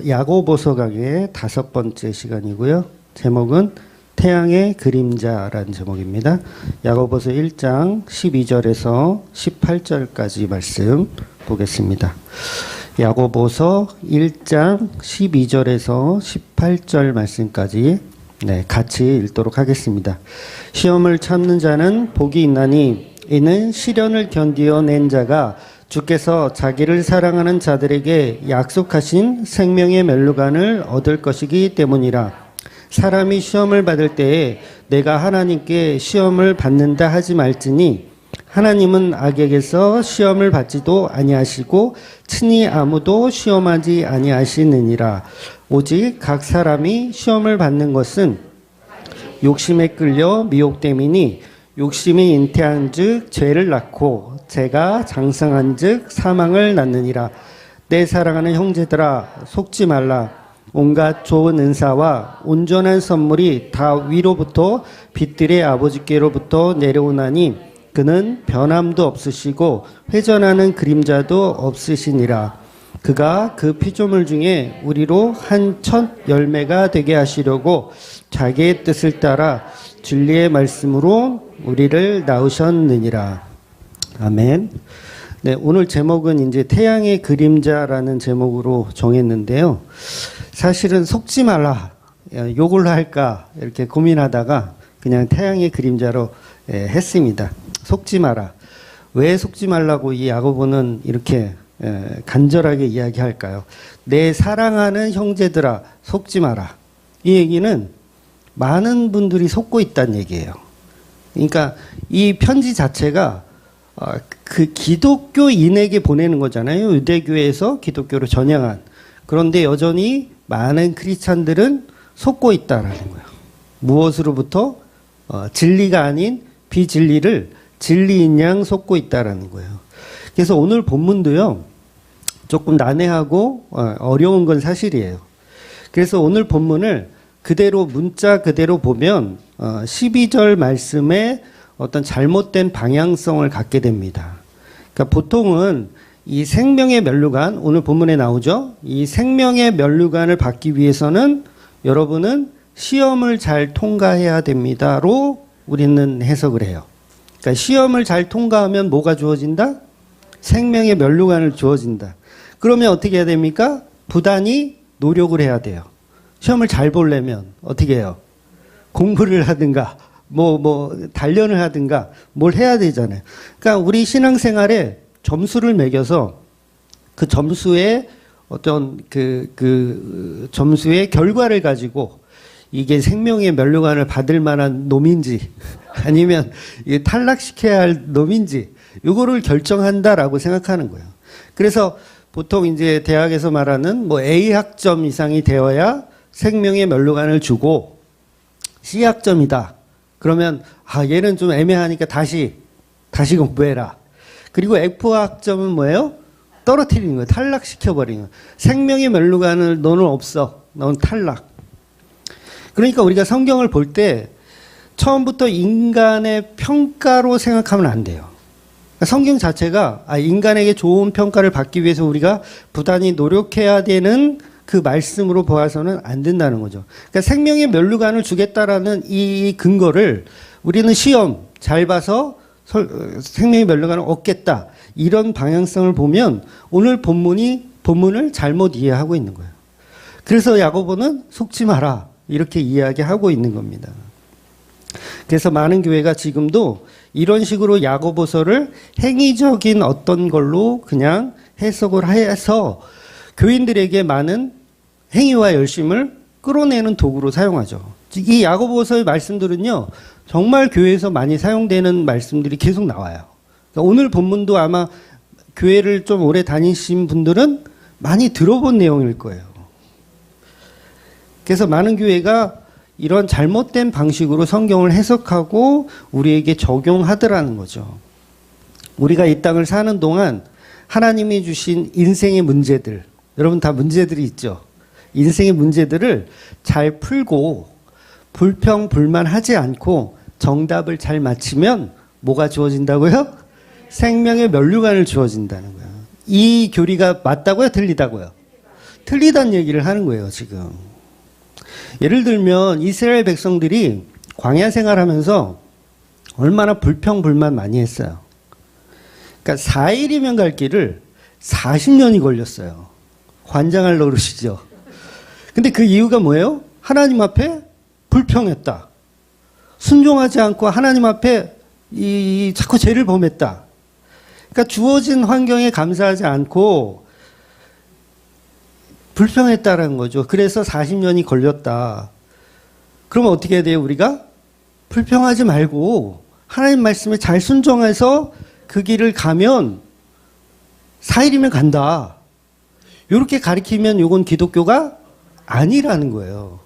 야고보서 강의 5번째 시간이고요. 제목은 태양의 그림자라는 제목입니다. 야고보서 1장 12절에서 18절까지 말씀 보겠습니다. 야고보서 1장 12절에서 18절 말씀까지 같이 읽도록 하겠습니다. 시험을 참는 자는 복이 있나니 이는 시련을 견디어낸 자가 주께서 자기를 사랑하는 자들에게 약속하신 생명의 멸류관을 얻을 것이기 때문이라. 사람이 시험을 받을 때에 내가 하나님께 시험을 받는다 하지 말지니 하나님은 악에게서 시험을 받지도 아니하시고 친히 아무도 시험하지 아니하시느니라. 오직 각 사람이 시험을 받는 것은 욕심에 끌려 미혹됨이니 욕심이 잉태한즉 죄를 낳고 죄가 장성한즉 사망을 낳느니라. 내 사랑하는 형제들아 속지 말라. 온갖 좋은 은사와 온전한 선물이 다 위로부터 빛들의 아버지께로부터 내려오나니 그는 변함도 없으시고 회전하는 그림자도 없으시니라. 그가 그 피조물 중에 우리로 한 첫 열매가 되게 하시려고 자기의 뜻을 따라 진리의 말씀으로 우리를 낳으셨느니라. 아멘. 오늘 제목은 이제 태양의 그림자라는 제목으로 정했는데요. 사실은 속지 말라, 욕을 할까 이렇게 고민하다가 그냥 태양의 그림자로 했습니다. 속지 마라. 왜 속지 말라고 이 야고보는 이렇게 간절하게 이야기할까요? 내 사랑하는 형제들아 속지 마라. 이 얘기는 많은 분들이 속고 있다는 얘기예요. 그러니까 이 편지 자체가 그 기독교인에게 보내는 거잖아요. 유대교에서 기독교로 전향한. 그런데 여전히 많은 크리스찬들은 속고 있다라는 거예요. 무엇으로부터? 진리가 아닌 비진리를 진리인 양 속고 있다라는 거예요. 그래서 오늘 본문도요, 조금 난해하고 어려운 건 사실이에요. 그래서 오늘 본문을 그대로 문자 그대로 보면 12절 말씀에 어떤 잘못된 방향성을 갖게 됩니다. 그러니까 보통은 이 생명의 멸류관, 오늘 본문에 나오죠. 이 생명의 멸류관을 받기 위해서는 여러분은 시험을 잘 통과해야 됩니다로 우리는 해석을 해요. 그러니까 시험을 잘 통과하면 뭐가 주어진다? 생명의 멸류관을 주어진다. 그러면 어떻게 해야 됩니까? 부단히 노력을 해야 돼요. 시험을 잘 보려면 어떻게 해요? 공부를 하든가 단련을 하든가 뭘 해야 되잖아요. 그러니까 우리 신앙생활에 점수를 매겨서 그 점수의 어떤 그 점수의 결과를 가지고 이게 생명의 멸류관을 받을 만한 놈인지 아니면 이게 탈락시켜야 할 놈인지 이거를 결정한다라고 생각하는 거예요. 그래서 보통 이제 대학에서 말하는 A 학점 이상이 되어야 생명의 멸류관을 주고 C 학점이다. 그러면 얘는 좀 애매하니까 다시 공부해라. 그리고 F 학점은 뭐예요? 떨어뜨리는 거예요. 탈락시켜버리는 거예요. 생명의 멸류관을 너는 없어. 너는 탈락. 그러니까 우리가 성경을 볼 때 처음부터 인간의 평가로 생각하면 안 돼요. 성경 자체가 인간에게 좋은 평가를 받기 위해서 우리가 부단히 노력해야 되는 그 말씀으로 보아서는 안 된다는 거죠. 그러니까 생명의 멸류관을 주겠다라는 이 근거를 우리는 시험 잘 봐서 생명의 멸류관을 얻겠다. 이런 방향성을 보면 오늘 본문을 잘못 이해하고 있는 거예요. 그래서 야고보는 속지 마라. 이렇게 이야기하고 있는 겁니다. 그래서 많은 교회가 지금도 이런 식으로 야고보서를 행위적인 어떤 걸로 그냥 해석을 해서 교인들에게 많은 행위와 열심을 끌어내는 도구로 사용하죠. 이 야고보서의 말씀들은요, 정말 교회에서 많이 사용되는 말씀들이 계속 나와요. 그러니까 오늘 본문도 아마 교회를 좀 오래 다니신 분들은 많이 들어본 내용일 거예요. 그래서 많은 교회가 이런 잘못된 방식으로 성경을 해석하고 우리에게 적용하더라는 거죠. 우리가 이 땅을 사는 동안 하나님이 주신 인생의 문제들, 여러분 다 문제들이 있죠. 인생의 문제들을 잘 풀고 불평불만하지 않고 정답을 잘 맞히면 뭐가 주어진다고요? 생명의 멸류관을 주어진다는 거예요. 이 교리가 맞다고요? 틀리다고요? 틀리다는 얘기를 하는 거예요, 지금. 예를 들면 이스라엘 백성들이 광야 생활하면서 얼마나 불평불만 많이 했어요. 그러니까 4일이면 갈 길을 40년이 걸렸어요. 환장할 노릇이죠. 근데 그 이유가 뭐예요? 하나님 앞에 불평했다. 순종하지 않고 하나님 앞에 자꾸 죄를 범했다. 그러니까 주어진 환경에 감사하지 않고 불평했다라는 거죠. 그래서 40년이 걸렸다. 그러면 어떻게 해야 돼요, 우리가? 불평하지 말고 하나님 말씀에 잘 순종해서 그 길을 가면 4일이면 간다. 이렇게 가르치면 이건 기독교가 아니라는 거예요.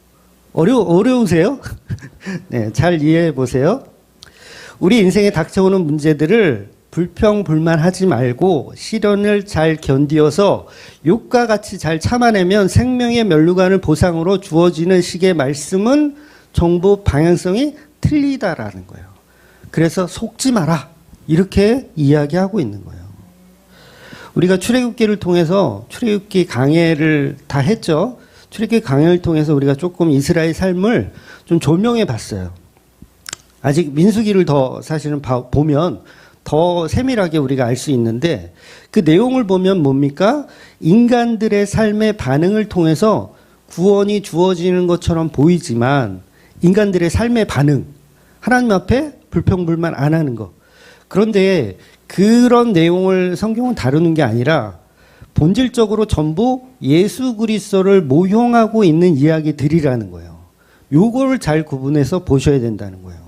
어려우세요? 네, 잘 이해해 보세요. 우리 인생에 닥쳐오는 문제들을 불평불만하지 말고 시련을 잘 견디어서 욕과 같이 잘 참아내면 생명의 면류관을 보상으로 주어지는 식의 말씀은 전부 방향성이 틀리다라는 거예요. 그래서 속지 마라. 이렇게 이야기하고 있는 거예요. 우리가 출애굽기를 통해서 출애굽기 강해를 다 했죠. 출애굽기 강해를 통해서 우리가 조금 이스라엘 삶을 좀 조명해 봤어요. 아직 민수기를 더 사실은 보면 더 세밀하게 우리가 알 수 있는데 그 내용을 보면 뭡니까? 인간들의 삶의 반응을 통해서 구원이 주어지는 것처럼 보이지만 인간들의 삶의 반응, 하나님 앞에 불평불만 안 하는 거. 그런데 그런 내용을 성경은 다루는 게 아니라 본질적으로 전부 예수 그리스도를 모형하고 있는 이야기들이라는 거예요. 요거를 잘 구분해서 보셔야 된다는 거예요.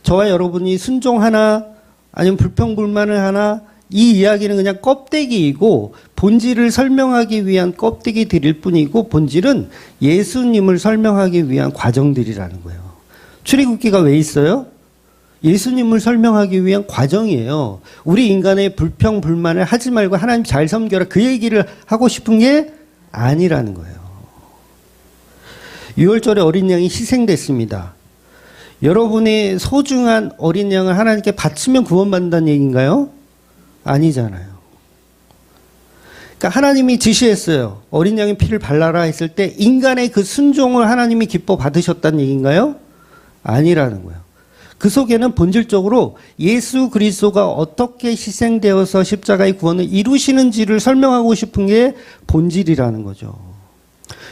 저와 여러분이 순종하나 아니면 불평불만을 하나 이 이야기는 그냥 껍데기이고 본질을 설명하기 위한 껍데기들일 뿐이고 본질은 예수님을 설명하기 위한 과정들이라는 거예요. 출애굽기가 왜 있어요? 예수님을 설명하기 위한 과정이에요. 우리 인간의 불평불만을 하지 말고 하나님 잘 섬겨라 그 얘기를 하고 싶은 게 아니라는 거예요. 6월절에 어린 양이 희생됐습니다. 여러분의 소중한 어린 양을 하나님께 바치면 구원받는다는 얘기인가요? 아니잖아요. 그러니까 하나님이 지시했어요. 어린 양의 피를 발라라 했을 때 인간의 그 순종을 하나님이 기뻐 받으셨다는 얘기인가요? 아니라는 거예요. 그 속에는 본질적으로 예수 그리스도가 어떻게 희생되어서 십자가의 구원을 이루시는지를 설명하고 싶은 게 본질이라는 거죠.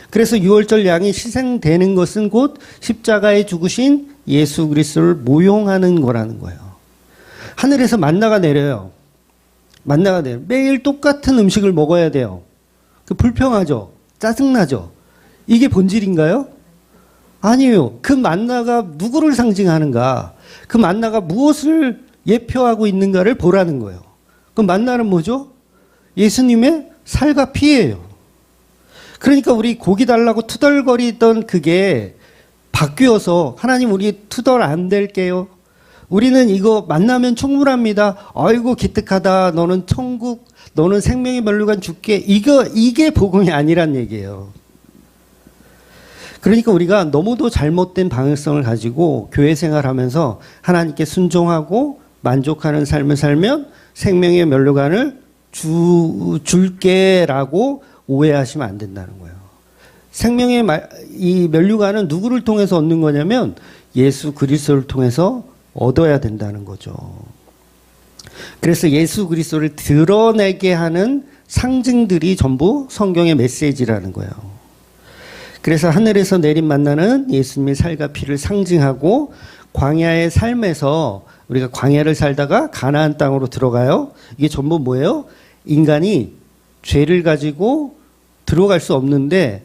그래서 6월절 양이 희생되는 것은 곧 십자가에 죽으신 예수 그리스도를 모형하는 거라는 거예요. 하늘에서 만나가 내려요. 만나가 내려요. 매일 똑같은 음식을 먹어야 돼요. 그 불평하죠. 짜증나죠. 이게 본질인가요? 아니에요. 그 만나가 누구를 상징하는가? 그 만나가 무엇을 예표하고 있는가를 보라는 거예요. 그 만나는 뭐죠? 예수님의 살과 피예요. 그러니까 우리 고기 달라고 투덜거리던 그게 바뀌어서 하나님 우리 투덜 안 될게요. 우리는 이거 만나면 충분합니다. 아이고 기특하다. 너는 천국, 너는 생명의 면류관 줄게. 이게 복음이 아니란 얘기예요. 그러니까 우리가 너무도 잘못된 방향성을 가지고 교회 생활하면서 하나님께 순종하고 만족하는 삶을 살면 생명의 면류관을 줄게라고 오해하시면 안 된다는 거예요. 생명의 이 면류관은 누구를 통해서 얻는 거냐면 예수 그리스도를 통해서 얻어야 된다는 거죠. 그래서 예수 그리스도를 드러내게 하는 상징들이 전부 성경의 메시지라는 거예요. 그래서 하늘에서 내린 만나는 예수님의 살과 피를 상징하고 광야의 삶에서 우리가 광야를 살다가 가나안 땅으로 들어가요. 이게 전부 뭐예요? 인간이 죄를 가지고 들어갈 수 없는데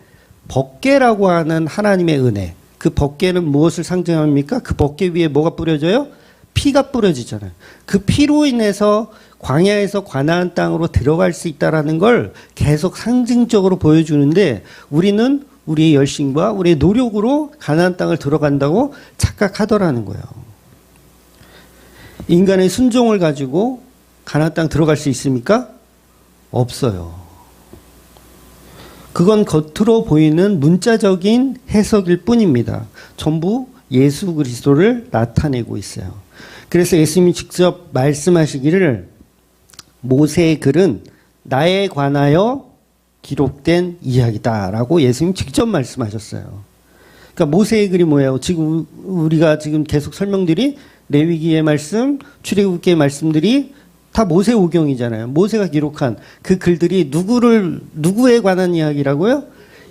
법궤라고 하는 하나님의 은혜. 그 법궤는 무엇을 상징합니까? 그 법궤 위에 뭐가 뿌려져요? 피가 뿌려지잖아요. 그 피로 인해서 광야에서 가나안 땅으로 들어갈 수 있다는 걸 계속 상징적으로 보여주는데 우리는 우리의 열심과 우리의 노력으로 가나안 땅을 들어간다고 착각하더라는 거예요. 인간의 순종을 가지고 가나안 땅 들어갈 수 있습니까? 없어요. 그건 겉으로 보이는 문자적인 해석일 뿐입니다. 전부 예수 그리스도를 나타내고 있어요. 그래서 예수님이 직접 말씀하시기를 모세의 글은 나에 관하여 기록된 이야기다라고 예수님 직접 말씀하셨어요. 그러니까 모세의 글이 뭐예요? 지금 우리가 지금 계속 설명들이 레위기의 말씀, 출애굽기의 말씀들이 다 모세 오경이잖아요. 모세가 기록한 그 글들이 누구에 관한 이야기라고요?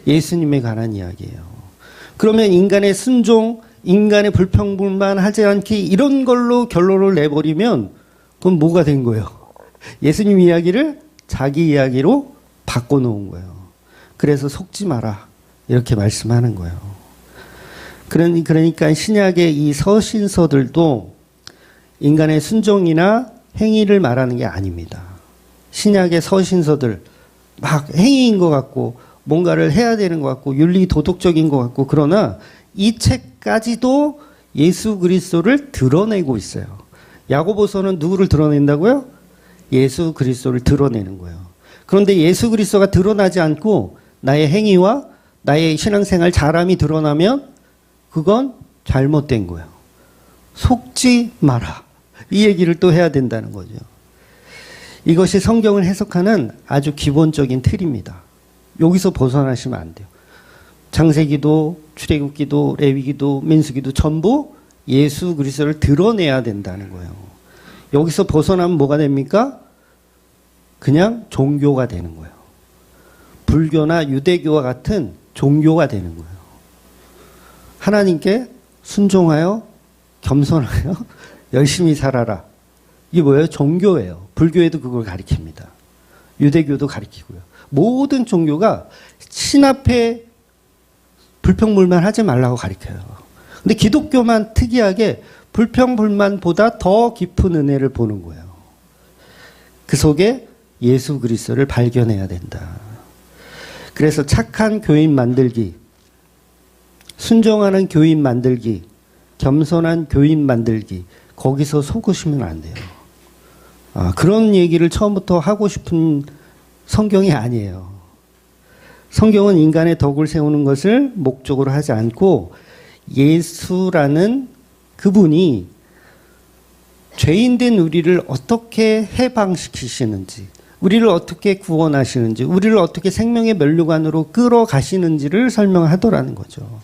예수님에 관한 이야기예요. 그러면 인간의 순종, 인간의 불평불만 하지 않기 이런 걸로 결론을 내버리면 그럼 뭐가 된 거예요? 예수님 이야기를 자기 이야기로 바꿔놓은 거예요. 그래서 속지 마라 이렇게 말씀하는 거예요. 그러니까 신약의 이 서신서들도 인간의 순종이나 행위를 말하는 게 아닙니다. 신약의 서신서들 막 행위인 것 같고 뭔가를 해야 되는 것 같고 윤리 도덕적인 것 같고 그러나 이 책까지도 예수 그리스도를 드러내고 있어요. 야고보서는 누구를 드러낸다고요? 예수 그리스도를 드러내는 거예요. 그런데 예수 그리스도가 드러나지 않고 나의 행위와 나의 신앙생활 잘함이 드러나면 그건 잘못된 거예요. 속지 마라. 이 얘기를 또 해야 된다는 거죠. 이것이 성경을 해석하는 아주 기본적인 틀입니다. 여기서 벗어나시면 안 돼요. 창세기도 출애굽기도 레위기도 민수기도 전부 예수 그리스도를 드러내야 된다는 거예요. 여기서 벗어나면 뭐가 됩니까? 그냥 종교가 되는 거예요. 불교나 유대교와 같은 종교가 되는 거예요. 하나님께 순종하여 겸손하여 열심히 살아라. 이게 뭐예요? 종교예요. 불교에도 그걸 가리킵니다. 유대교도 가리키고요. 모든 종교가 신 앞에 불평불만 하지 말라고 가리켜요. 근데 기독교만 특이하게 불평불만보다 더 깊은 은혜를 보는 거예요. 그 속에 예수 그리스도를 발견해야 된다. 그래서 착한 교인 만들기, 순종하는 교인 만들기, 겸손한 교인 만들기, 거기서 속으시면 안 돼요. 그런 얘기를 처음부터 하고 싶은 성경이 아니에요. 성경은 인간의 덕을 세우는 것을 목적으로 하지 않고 예수라는 그분이 죄인된 우리를 어떻게 해방시키시는지, 우리를 어떻게 구원하시는지, 우리를 어떻게 생명의 면류관으로 끌어가시는지를 설명하더라는 거죠.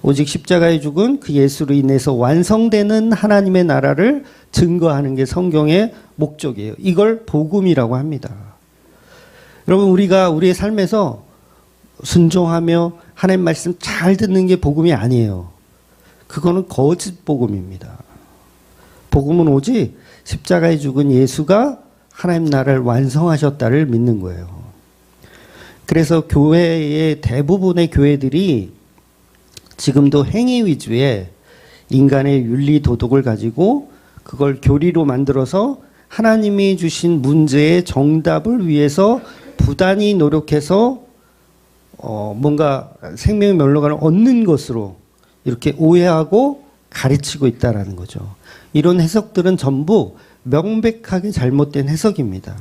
오직 십자가에 죽은 그 예수로 인해서 완성되는 하나님의 나라를 증거하는 게 성경의 목적이에요. 이걸 복음이라고 합니다. 여러분, 우리가 우리의 삶에서 순종하며 하나님 말씀 잘 듣는 게 복음이 아니에요. 그거는 거짓 복음입니다. 복음은 오직 십자가에 죽은 예수가 하나님 나라를 완성하셨다를 믿는 거예요. 그래서 교회의 대부분의 교회들이 지금도 행위 위주의 인간의 윤리 도덕을 가지고 그걸 교리로 만들어서 하나님이 주신 문제의 정답을 위해서 부단히 노력해서 뭔가 생명의 면류관을 얻는 것으로 이렇게 오해하고 가르치고 있다라는 거죠. 이런 해석들은 전부 명백하게 잘못된 해석입니다.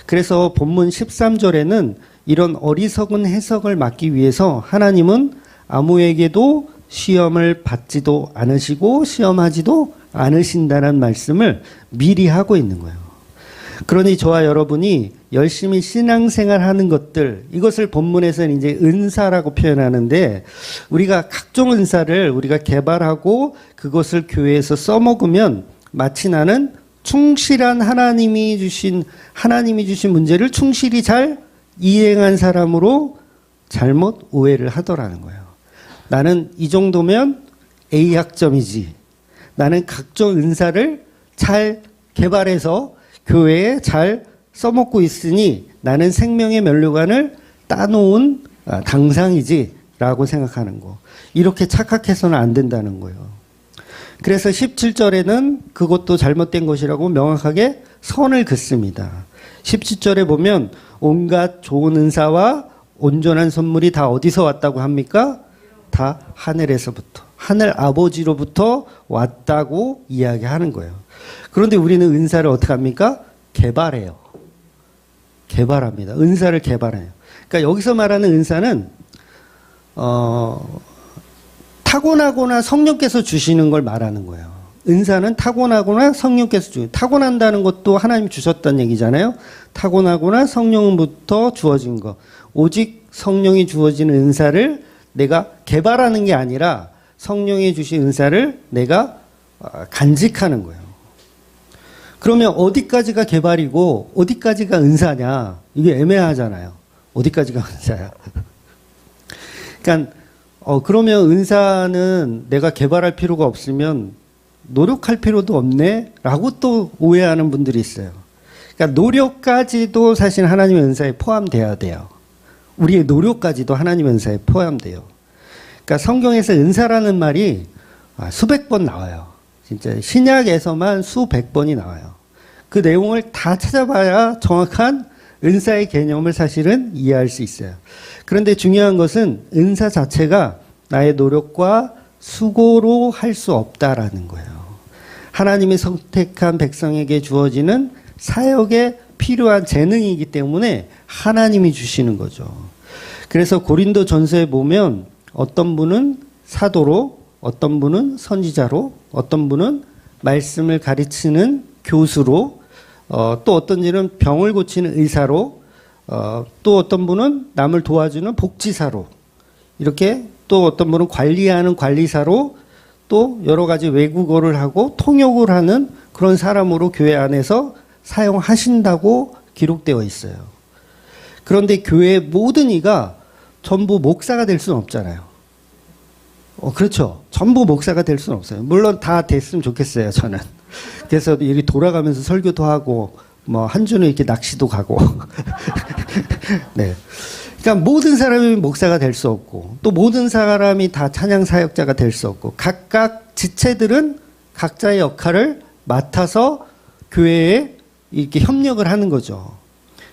그래서 본문 13절에는 이런 어리석은 해석을 막기 위해서 하나님은 아무에게도 시험을 받지도 않으시고 시험하지도 않으신다는 말씀을 미리 하고 있는 거예요. 그러니 저와 여러분이 열심히 신앙생활 하는 것들, 이것을 본문에서는 이제 은사라고 표현하는데, 우리가 각종 은사를 우리가 개발하고 그것을 교회에서 써먹으면 마치 나는 충실한 하나님이 주신 문제를 충실히 잘 이행한 사람으로 잘못 오해를 하더라는 거예요. 나는 이 정도면 A 학점이지. 나는 각종 은사를 잘 개발해서 교회에 잘 써먹고 있으니 나는 생명의 면류관을 따놓은 당상이지 라고 생각하는 거. 이렇게 착각해서는 안 된다는 거예요. 그래서 17절에는 그것도 잘못된 것이라고 명확하게 선을 긋습니다. 17절에 보면 온갖 좋은 은사와 온전한 선물이 다 어디서 왔다고 합니까? 다 하늘에서부터, 하늘 아버지로부터 왔다고 이야기하는 거예요. 그런데 우리는 은사를 어떻게 합니까? 개발해요. 개발합니다. 은사를 개발해요. 그러니까 여기서 말하는 은사는 타고나거나 성령께서 주시는 걸 말하는 거예요. 은사는 타고나거나 성령께서 주는, 타고난다는 것도 하나님 주셨다는 얘기잖아요. 타고나거나 성령부터 주어진 것. 오직 성령이 주어지는 은사를 내가 개발하는 게 아니라 성령이 주신 은사를 내가 간직하는 거예요. 그러면 어디까지가 개발이고 어디까지가 은사냐? 이게 애매하잖아요. 어디까지가 은사야? 그러니까 그러면 은사는 내가 개발할 필요가 없으면 노력할 필요도 없네? 라고 또 오해하는 분들이 있어요. 그러니까 노력까지도 사실 하나님의 은사에 포함돼야 돼요. 우리의 노력까지도 하나님의 은사에 포함돼요. 그러니까 성경에서 은사라는 말이 수백 번 나와요. 진짜 신약에서만 수백 번이 나와요. 그 내용을 다 찾아봐야 정확한 은사의 개념을 사실은 이해할 수 있어요. 그런데 중요한 것은 은사 자체가 나의 노력과 수고로 할 수 없다라는 거예요. 하나님이 선택한 백성에게 주어지는 사역에 필요한 재능이기 때문에 하나님이 주시는 거죠. 그래서 고린도 전서에 보면 어떤 분은 사도로, 어떤 분은 선지자로, 어떤 분은 말씀을 가르치는 교수로, 또 어떤 분은 병을 고치는 의사로, 또 어떤 분은 남을 도와주는 복지사로, 이렇게 또 어떤 분은 관리하는 관리사로, 또 여러 가지 외국어를 하고 통역을 하는 그런 사람으로 교회 안에서 사용하신다고 기록되어 있어요. 그런데 교회의 모든 이가 전부 목사가 될 수는 없잖아요. 그렇죠. 전부 목사가 될 수는 없어요. 물론 다 됐으면 좋겠어요, 저는. 그래서 이렇게 돌아가면서 설교도 하고, 한 주는 이렇게 낚시도 가고. 네. 그러니까 모든 사람이 목사가 될 수 없고, 또 모든 사람이 다 찬양 사역자가 될 수 없고, 각각 지체들은 각자의 역할을 맡아서 교회에 이렇게 협력을 하는 거죠.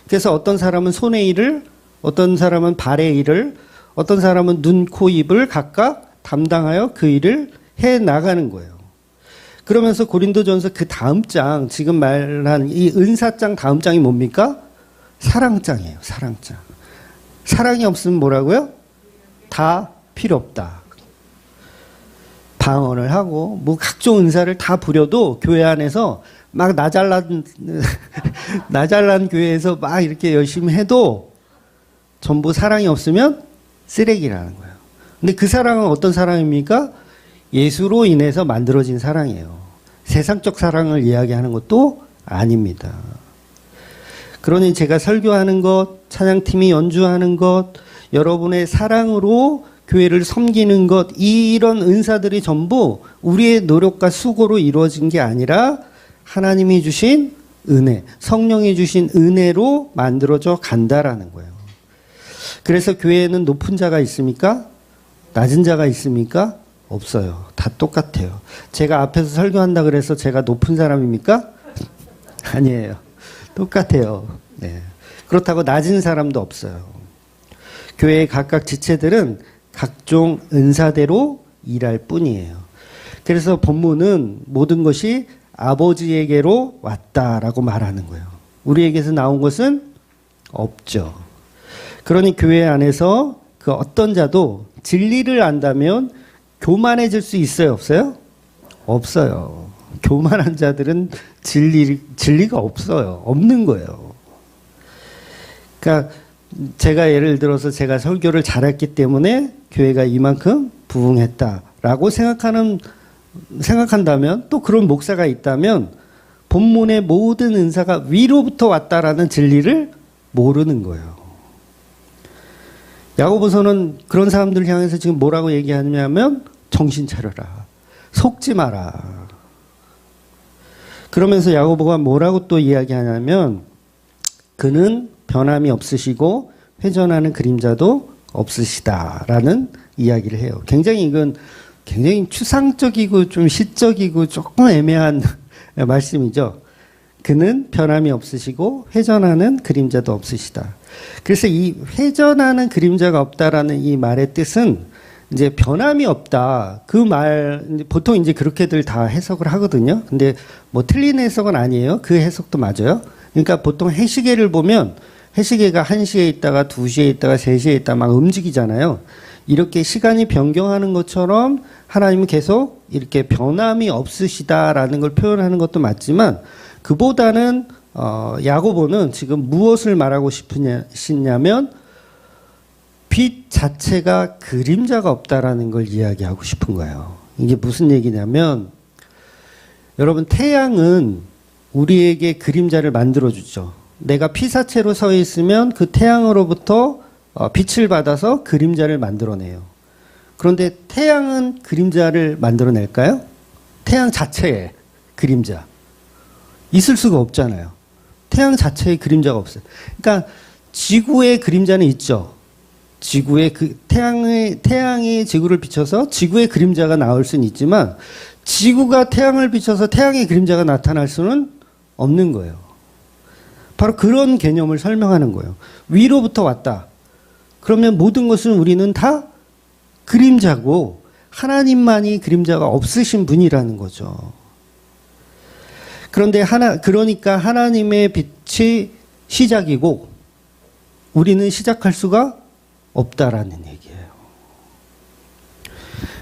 그래서 어떤 사람은 손의 일을, 어떤 사람은 발의 일을, 어떤 사람은 눈, 코, 입을 각각 담당하여 그 일을 해 나가는 거예요. 그러면서 고린도전서 그 다음 장, 지금 말한 이 은사장 다음 장이 뭡니까? 사랑장이에요. 사랑장. 사랑이 없으면 뭐라고요? 다 필요 없다. 방언을 하고 각종 은사를 다 부려도 교회 안에서 막 나 잘난 교회에서 막 이렇게 열심히 해도 전부 사랑이 없으면 쓰레기라는 거예요. 근데 그 사랑은 어떤 사랑입니까? 예수로 인해서 만들어진 사랑이에요. 세상적 사랑을 이야기하는 것도 아닙니다. 그러니 제가 설교하는 것, 찬양팀이 연주하는 것, 여러분의 사랑으로 교회를 섬기는 것, 이런 은사들이 전부 우리의 노력과 수고로 이루어진 게 아니라 하나님이 주신 은혜, 성령이 주신 은혜로 만들어져 간다라는 거예요. 그래서 교회에는 높은 자가 있습니까? 낮은 자가 있습니까? 없어요. 다 똑같아요. 제가 앞에서 설교한다 그래서 제가 높은 사람입니까? 아니에요. 똑같아요. 네. 그렇다고 낮은 사람도 없어요. 교회의 각각 지체들은 각종 은사대로 일할 뿐이에요. 그래서 본문은 모든 것이 아버지에게로 왔다라고 말하는 거예요. 우리에게서 나온 것은 없죠. 그러니 교회 안에서 그 어떤 자도 진리를 안다면 교만해질 수 있어요? 없어요? 없어요. 교만한 자들은 진리가 없어요. 없는 거예요. 그러니까 제가 예를 들어서 제가 설교를 잘했기 때문에 교회가 이만큼 부흥했다라고 생각한다면, 또 그런 목사가 있다면 본문의 모든 은사가 위로부터 왔다라는 진리를 모르는 거예요. 야고보서는 그런 사람들 향해서 지금 뭐라고 얘기하냐면 정신 차려라. 속지 마라. 그러면서 야고보가 뭐라고 또 이야기하냐면 그는 변함이 없으시고 회전하는 그림자도 없으시다라는 이야기를 해요. 이건 굉장히 추상적이고 좀 시적이고 조금 애매한 말씀이죠. 그는 변함이 없으시고 회전하는 그림자도 없으시다. 그래서 이 회전하는 그림자가 없다라는 이 말의 뜻은 이제 변함이 없다. 그 말, 보통 이제 그렇게들 다 해석을 하거든요. 근데 틀린 해석은 아니에요. 그 해석도 맞아요. 그러니까 보통 해시계를 보면 해시계가 1시에 있다가 2시에 있다가 3시에 있다가 막 움직이잖아요. 이렇게 시간이 변경하는 것처럼 하나님은 계속 이렇게 변함이 없으시다라는 걸 표현하는 것도 맞지만 그보다는 야고보는 지금 무엇을 말하고 싶으냐면 빛 자체가 그림자가 없다라는 걸 이야기하고 싶은 거예요. 이게 무슨 얘기냐면 여러분 태양은 우리에게 그림자를 만들어주죠. 내가 피사체로 서 있으면 그 태양으로부터 빛을 받아서 그림자를 만들어내요. 그런데 태양은 그림자를 만들어낼까요? 태양 자체에 그림자. 있을 수가 없잖아요. 태양 자체에 그림자가 없어요. 그러니까 지구의 그림자는 있죠. 지구의 태양이 지구를 비춰서 지구의 그림자가 나올 수는 있지만 지구가 태양을 비춰서 태양의 그림자가 나타날 수는 없는 거예요. 바로 그런 개념을 설명하는 거예요. 위로부터 왔다. 그러면 모든 것은 우리는 다 그림자고 하나님만이 그림자가 없으신 분이라는 거죠. 그런데 그러니까 하나님의 빛이 시작이고 우리는 시작할 수가 없다라는 얘기예요.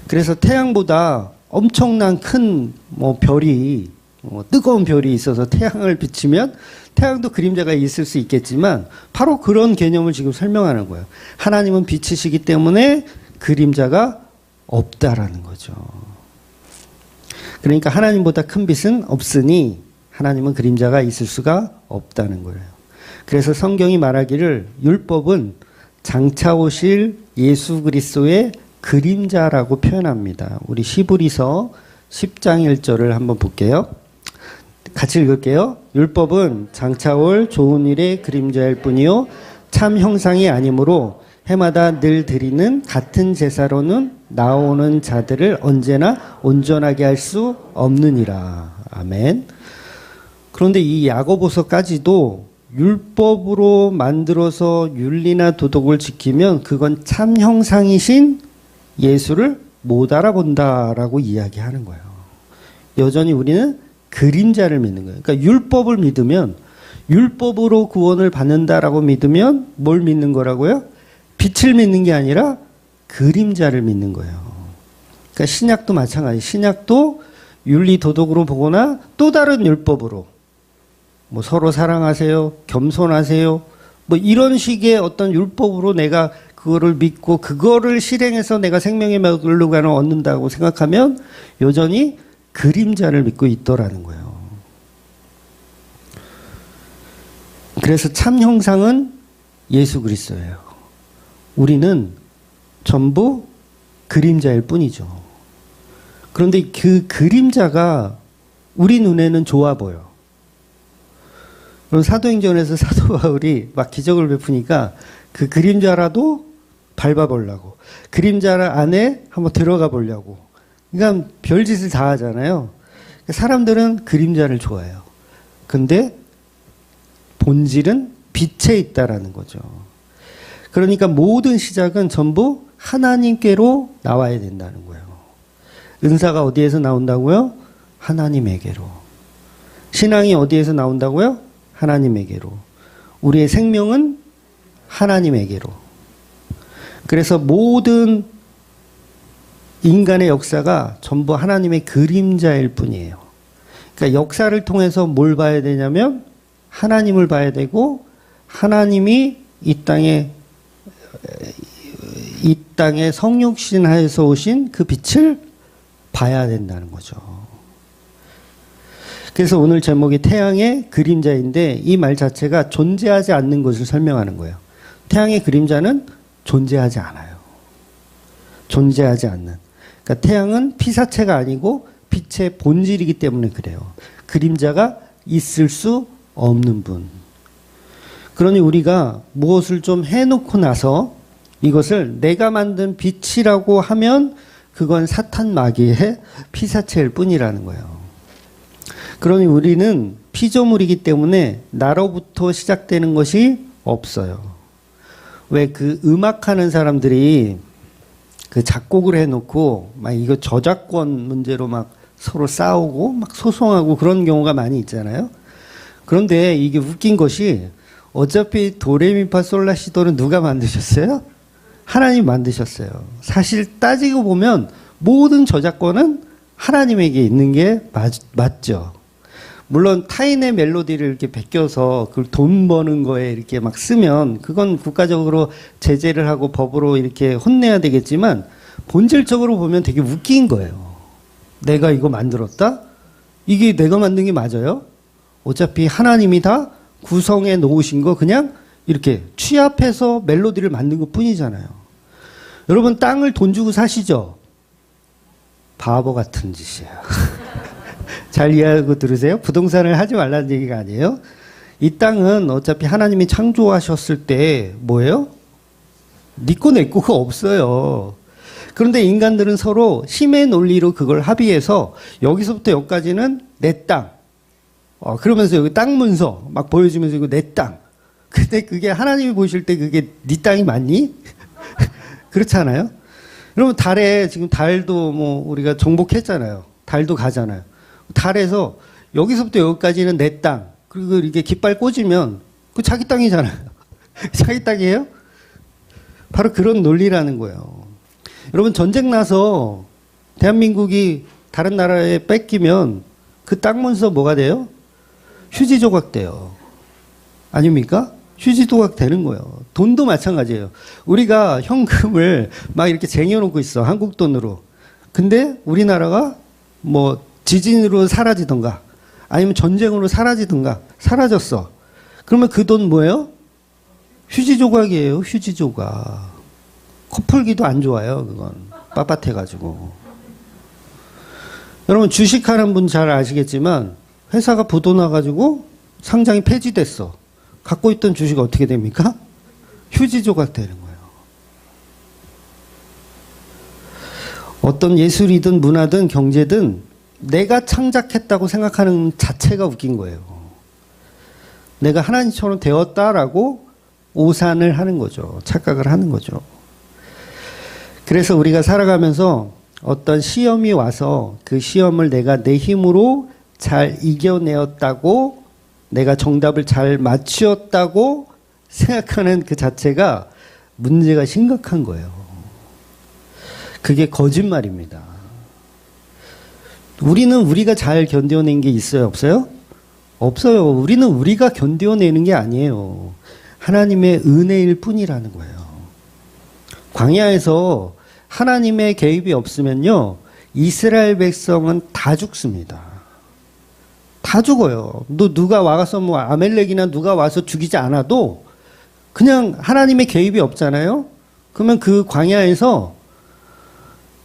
그래서 태양보다 엄청난 큰 별이 뜨거운 별이 있어서 태양을 비치면 태양도 그림자가 있을 수 있겠지만 바로 그런 개념을 지금 설명하는 거예요. 하나님은 빛이시기 때문에 그림자가 없다라는 거죠. 그러니까 하나님보다 큰 빛은 없으니 하나님은 그림자가 있을 수가 없다는 거예요. 그래서 성경이 말하기를 율법은 장차 오실 예수 그리스도의 그림자라고 표현합니다. 우리 히브리서 10장 1절을 한번 볼게요. 같이 읽을게요. 율법은 장차 올 좋은 일의 그림자일 뿐이요 참 형상이 아니므로 해마다 늘 드리는 같은 제사로는 나오는 자들을 언제나 온전하게 할 수 없느니라. 아멘. 그런데 이 야고보서까지도 율법으로 만들어서 윤리나 도덕을 지키면 그건 참 형상이신 예수를 못 알아본다라고 이야기하는 거예요. 여전히 우리는 그림자를 믿는 거예요. 그러니까 율법을 믿으면 율법으로 구원을 받는다라고 믿으면 뭘 믿는 거라고요? 빛을 믿는 게 아니라 그림자를 믿는 거예요. 그러니까 신약도 마찬가지. 신약도 윤리 도덕으로 보거나 또 다른 율법으로 서로 사랑하세요, 겸손하세요, 이런 식의 어떤 율법으로 내가 그거를 믿고 그거를 실행해서 내가 생명의 멸류관을 얻는다고 생각하면 여전히 그림자를 믿고 있더라는 거예요. 그래서 참 형상은 예수 그리스도예요. 우리는 전부 그림자일 뿐이죠. 그런데 그 그림자가 우리 눈에는 좋아 보여. 그럼 사도행전에서 사도 바울이 막 기적을 베푸니까 그 그림자라도 밟아보려고, 그림자 안에 한번 들어가 보려고. 그러니까 별짓을 다 하잖아요. 사람들은 그림자를 좋아해요. 근데 본질은 빛에 있다라는 거죠. 그러니까 모든 시작은 전부 하나님께로 나와야 된다는 거예요. 은사가 어디에서 나온다고요? 하나님에게로. 신앙이 어디에서 나온다고요? 하나님에게로. 우리의 생명은 하나님에게로. 그래서 모든 인간의 역사가 전부 하나님의 그림자일 뿐이에요. 그러니까 역사를 통해서 뭘 봐야 되냐면 하나님을 봐야 되고 하나님이 이 땅에 성육신하여서 오신 그 빛을 봐야 된다는 거죠. 그래서 오늘 제목이 태양의 그림자인데 이 말 자체가 존재하지 않는 것을 설명하는 거예요. 태양의 그림자는 존재하지 않아요. 존재하지 않는. 그러니까 태양은 피사체가 아니고 빛의 본질이기 때문에 그래요. 그림자가 있을 수 없는 분. 그러니 우리가 무엇을 좀 해놓고 나서 이것을 내가 만든 빛이라고 하면 그건 사탄 마귀의 피사체일 뿐이라는 거예요. 그러니 우리는 피조물이기 때문에 나로부터 시작되는 것이 없어요. 왜 그 음악하는 사람들이 그 작곡을 해놓고 막 이거 저작권 문제로 막 서로 싸우고 막 소송하고 그런 경우가 많이 있잖아요. 그런데 이게 웃긴 것이 어차피 도레미파솔라시도는 누가 만드셨어요? 하나님 만드셨어요. 사실 따지고 보면 모든 저작권은 하나님에게 있는 게 맞죠. 물론 타인의 멜로디를 이렇게 베껴서 그걸 돈 버는 거에 이렇게 막 쓰면 그건 국가적으로 제재를 하고 법으로 이렇게 혼내야 되겠지만 본질적으로 보면 되게 웃긴 거예요. 내가 이거 만들었다? 이게 내가 만든 게 맞아요? 어차피 하나님이 다 구성해 놓으신 거 그냥 이렇게 취합해서 멜로디를 만든 것 뿐이잖아요. 여러분 땅을 돈 주고 사시죠? 바보 같은 짓이에요. 잘 이해하고 들으세요? 부동산을 하지 말라는 얘기가 아니에요. 이 땅은 어차피 하나님이 창조하셨을 때 뭐예요? 네 거 내 거가 없어요. 그런데 인간들은 서로 힘의 논리로 그걸 합의해서 여기서부터 여기까지는 내 땅. 그러면서 여기 땅 문서 막 보여주면서 이거 내 땅. 근데 그게 하나님이 보실 때 그게 네 땅이 맞니? 그렇잖아요. 여러분 달에 지금 달도 뭐 우리가 정복했잖아요. 달도 가잖아요. 달에서 여기서부터 여기까지는 내 땅. 그리고 이렇게 깃발 꽂으면 그 자기 땅이잖아요. 자기 땅이에요? 바로 그런 논리라는 거예요. 여러분 전쟁 나서 대한민국이 다른 나라에 뺏기면 그 땅 문서 뭐가 돼요? 휴지 조각 돼요. 아닙니까? 휴지 조각 되는 거예요. 돈도 마찬가지예요. 우리가 현금을 막 이렇게 쟁여놓고 있어. 한국 돈으로. 근데 우리나라가 뭐 지진으로 사라지던가 아니면 전쟁으로 사라지던가 사라졌어. 그러면 그 돈 뭐예요? 휴지 조각이에요. 휴지 조각. 코풀기도 안 좋아요. 그건 빳빳해가지고. 여러분 주식하는 분 잘 아시겠지만 회사가 부도 나가지고 상장이 폐지됐어. 갖고 있던 주식 어떻게 됩니까? 휴지 조각 되는 거예요. 어떤 예술이든 문화든 경제든 내가 창작했다고 생각하는 자체가 웃긴 거예요. 내가 하나님처럼 되었다라고 오산을 하는 거죠. 착각을 하는 거죠. 그래서 우리가 살아가면서 어떤 시험이 와서 그 시험을 내가 내 힘으로 잘 이겨내었다고 내가 정답을 잘 맞추었다고 생각하는 그 자체가 문제가 심각한 거예요. 그게 거짓말입니다. 우리는 우리가 잘 견뎌낸 게 있어요? 없어요? 없어요. 우리는 우리가 견뎌내는 게 아니에요. 하나님의 은혜일 뿐이라는 거예요. 광야에서 하나님의 개입이 없으면요, 이스라엘 백성은 다 죽습니다. 다 죽어요. 누가 와서 뭐 아멜렉이나 누가 와서 죽이지 않아도 그냥 하나님의 개입이 없잖아요. 그러면 그 광야에서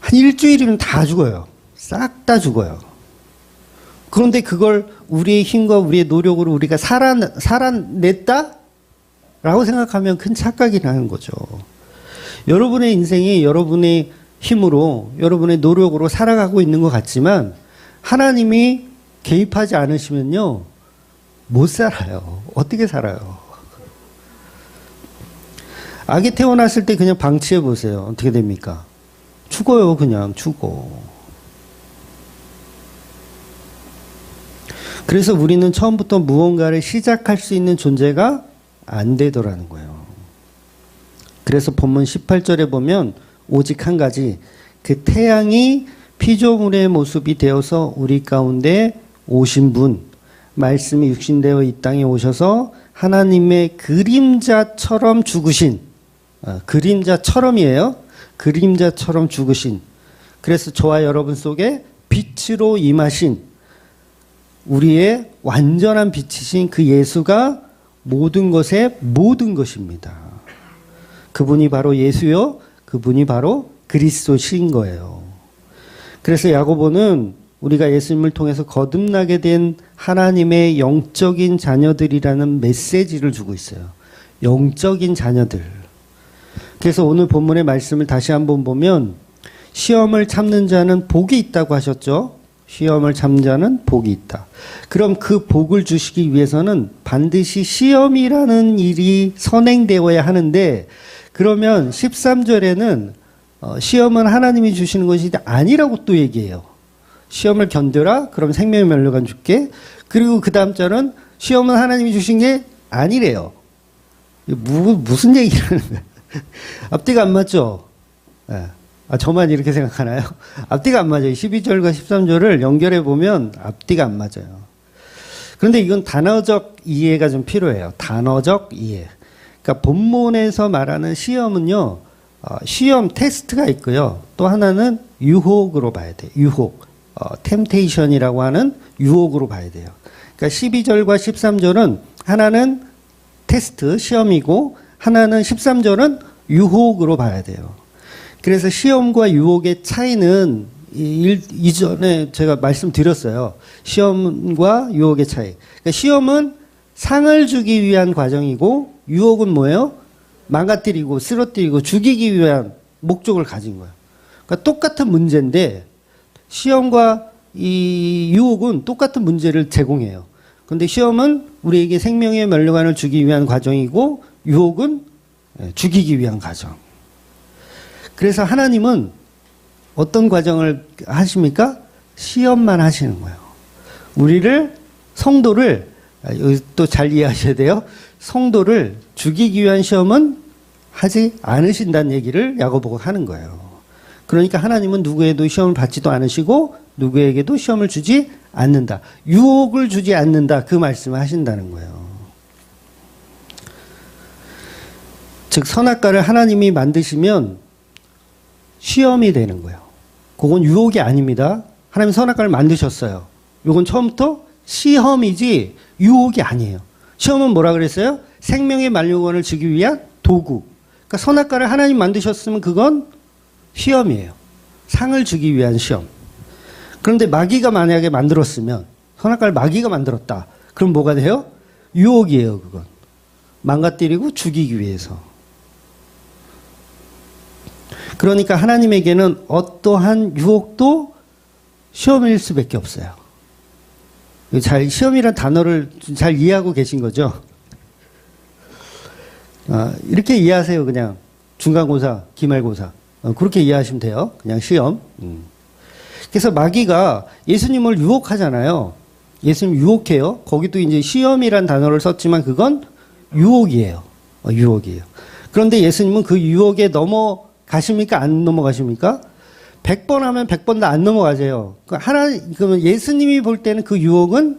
한 일주일이면 다 죽어요. 싹 다 죽어요. 그런데 그걸 우리의 힘과 우리의 노력으로 우리가 살아냈다? 라고 생각하면 큰 착각이 나는 거죠. 여러분의 인생이 여러분의 힘으로, 여러분의 노력으로 살아가고 있는 것 같지만 하나님이 개입하지 않으시면요, 못 살아요. 어떻게 살아요? 아기 태어났을 때 그냥 방치해 보세요. 어떻게 됩니까? 죽어요. 그냥 죽어. 그래서 우리는 처음부터 무언가를 시작할 수 있는 존재가 안 되더라는 거예요. 그래서 본문 18절에 보면 오직 한 가지, 그 태양이 피조물의 모습이 되어서 우리 가운데 오신 분, 말씀이 육신되어 이 땅에 오셔서 하나님의 그림자처럼 죽으신, 그림자처럼이에요. 그림자처럼 죽으신, 그래서 저와 여러분 속에 빛으로 임하신, 우리의 완전한 빛이신 그 예수가 모든 것의 모든 것입니다. 그분이 바로 예수요, 그분이 바로 그리스도신 거예요. 그래서 야고보는 우리가 예수님을 통해서 거듭나게 된 하나님의 영적인 자녀들이라는 메시지를 주고 있어요. 영적인 자녀들. 그래서 오늘 본문의 말씀을 다시 한번 보면 시험을 참는 자는 복이 있다고 하셨죠. 시험을 참는 자는 복이 있다. 그럼 그 복을 주시기 위해서는 반드시 시험이라는 일이 선행되어야 하는데, 그러면 13절에는 시험은 하나님이 주시는 것이 아니라고 또 얘기해요. 시험을 견뎌라. 그럼 생명의 면류관 줄게. 그리고 그 다음 절은 시험은 하나님이 주신 게 아니래요. 무슨 얘기를 하는 거야? 앞뒤가 안 맞죠? 예. 아, 저만 이렇게 생각하나요? 앞뒤가 안 맞아요. 12절과 13절을 연결해 보면 앞뒤가 안 맞아요. 그런데 이건 단어적 이해가 좀 필요해요. 단어적 이해. 그러니까 본문에서 말하는 시험은요, 시험 테스트가 있고요. 또 하나는 유혹으로 봐야 돼요. 유혹. 템테이션이라고 하는 유혹으로 봐야 돼요. 그러니까 12절과 13절은 하나는 테스트, 시험이고 하나는 13절은 유혹으로 봐야 돼요. 그래서 시험과 유혹의 차이는 이전에 제가 말씀드렸어요. 시험과 유혹의 차이. 그러니까 시험은 상을 주기 위한 과정이고 유혹은 뭐예요? 망가뜨리고 쓰러뜨리고 죽이기 위한 목적을 가진 거예요. 그러니까 똑같은 문제인데 시험과 이 유혹은 똑같은 문제를 제공해요. 그런데 시험은 우리에게 생명의 멸류관을 주기 위한 과정이고 유혹은 죽이기 위한 과정. 그래서 하나님은 어떤 과정을 하십니까? 시험만 하시는 거예요. 우리를, 성도를, 또 잘 이해하셔야 돼요. 성도를 죽이기 위한 시험은 하지 않으신다는 얘기를 야고보가 하는 거예요. 그러니까 하나님은 누구에도 시험을 받지도 않으시고 누구에게도 시험을 주지 않는다. 유혹을 주지 않는다. 그 말씀을 하신다는 거예요. 즉 선악과를 하나님이 만드시면 시험이 되는 거예요. 그건 유혹이 아닙니다. 하나님 선악과를 만드셨어요. 이건 처음부터 시험이지 유혹이 아니에요. 시험은 뭐라 그랬어요? 생명의 만류권을 주기 위한 도구. 그러니까 선악과를 하나님 만드셨으면 그건 시험이에요. 상을 주기 위한 시험. 그런데 마귀가 만약에 만들었으면, 선악과를 마귀가 만들었다. 그럼 뭐가 돼요? 유혹이에요, 그건. 망가뜨리고 죽이기 위해서. 그러니까 하나님에게는 어떠한 유혹도 시험일 수밖에 없어요. 시험이란 단어를 잘 이해하고 계신 거죠? 이렇게 이해하세요, 그냥. 중간고사, 기말고사. 그렇게 이해하시면 돼요. 그냥 시험. 그래서 마귀가 예수님을 유혹하잖아요. 예수님 유혹해요. 거기도 이제 시험이란 단어를 썼지만 그건 유혹이에요. 유혹이에요. 그런데 예수님은 그 유혹에 넘어가십니까? 안 넘어가십니까? 100번 하면 100번 다 안 넘어가세요. 그러면 예수님이 볼 때는 그 유혹은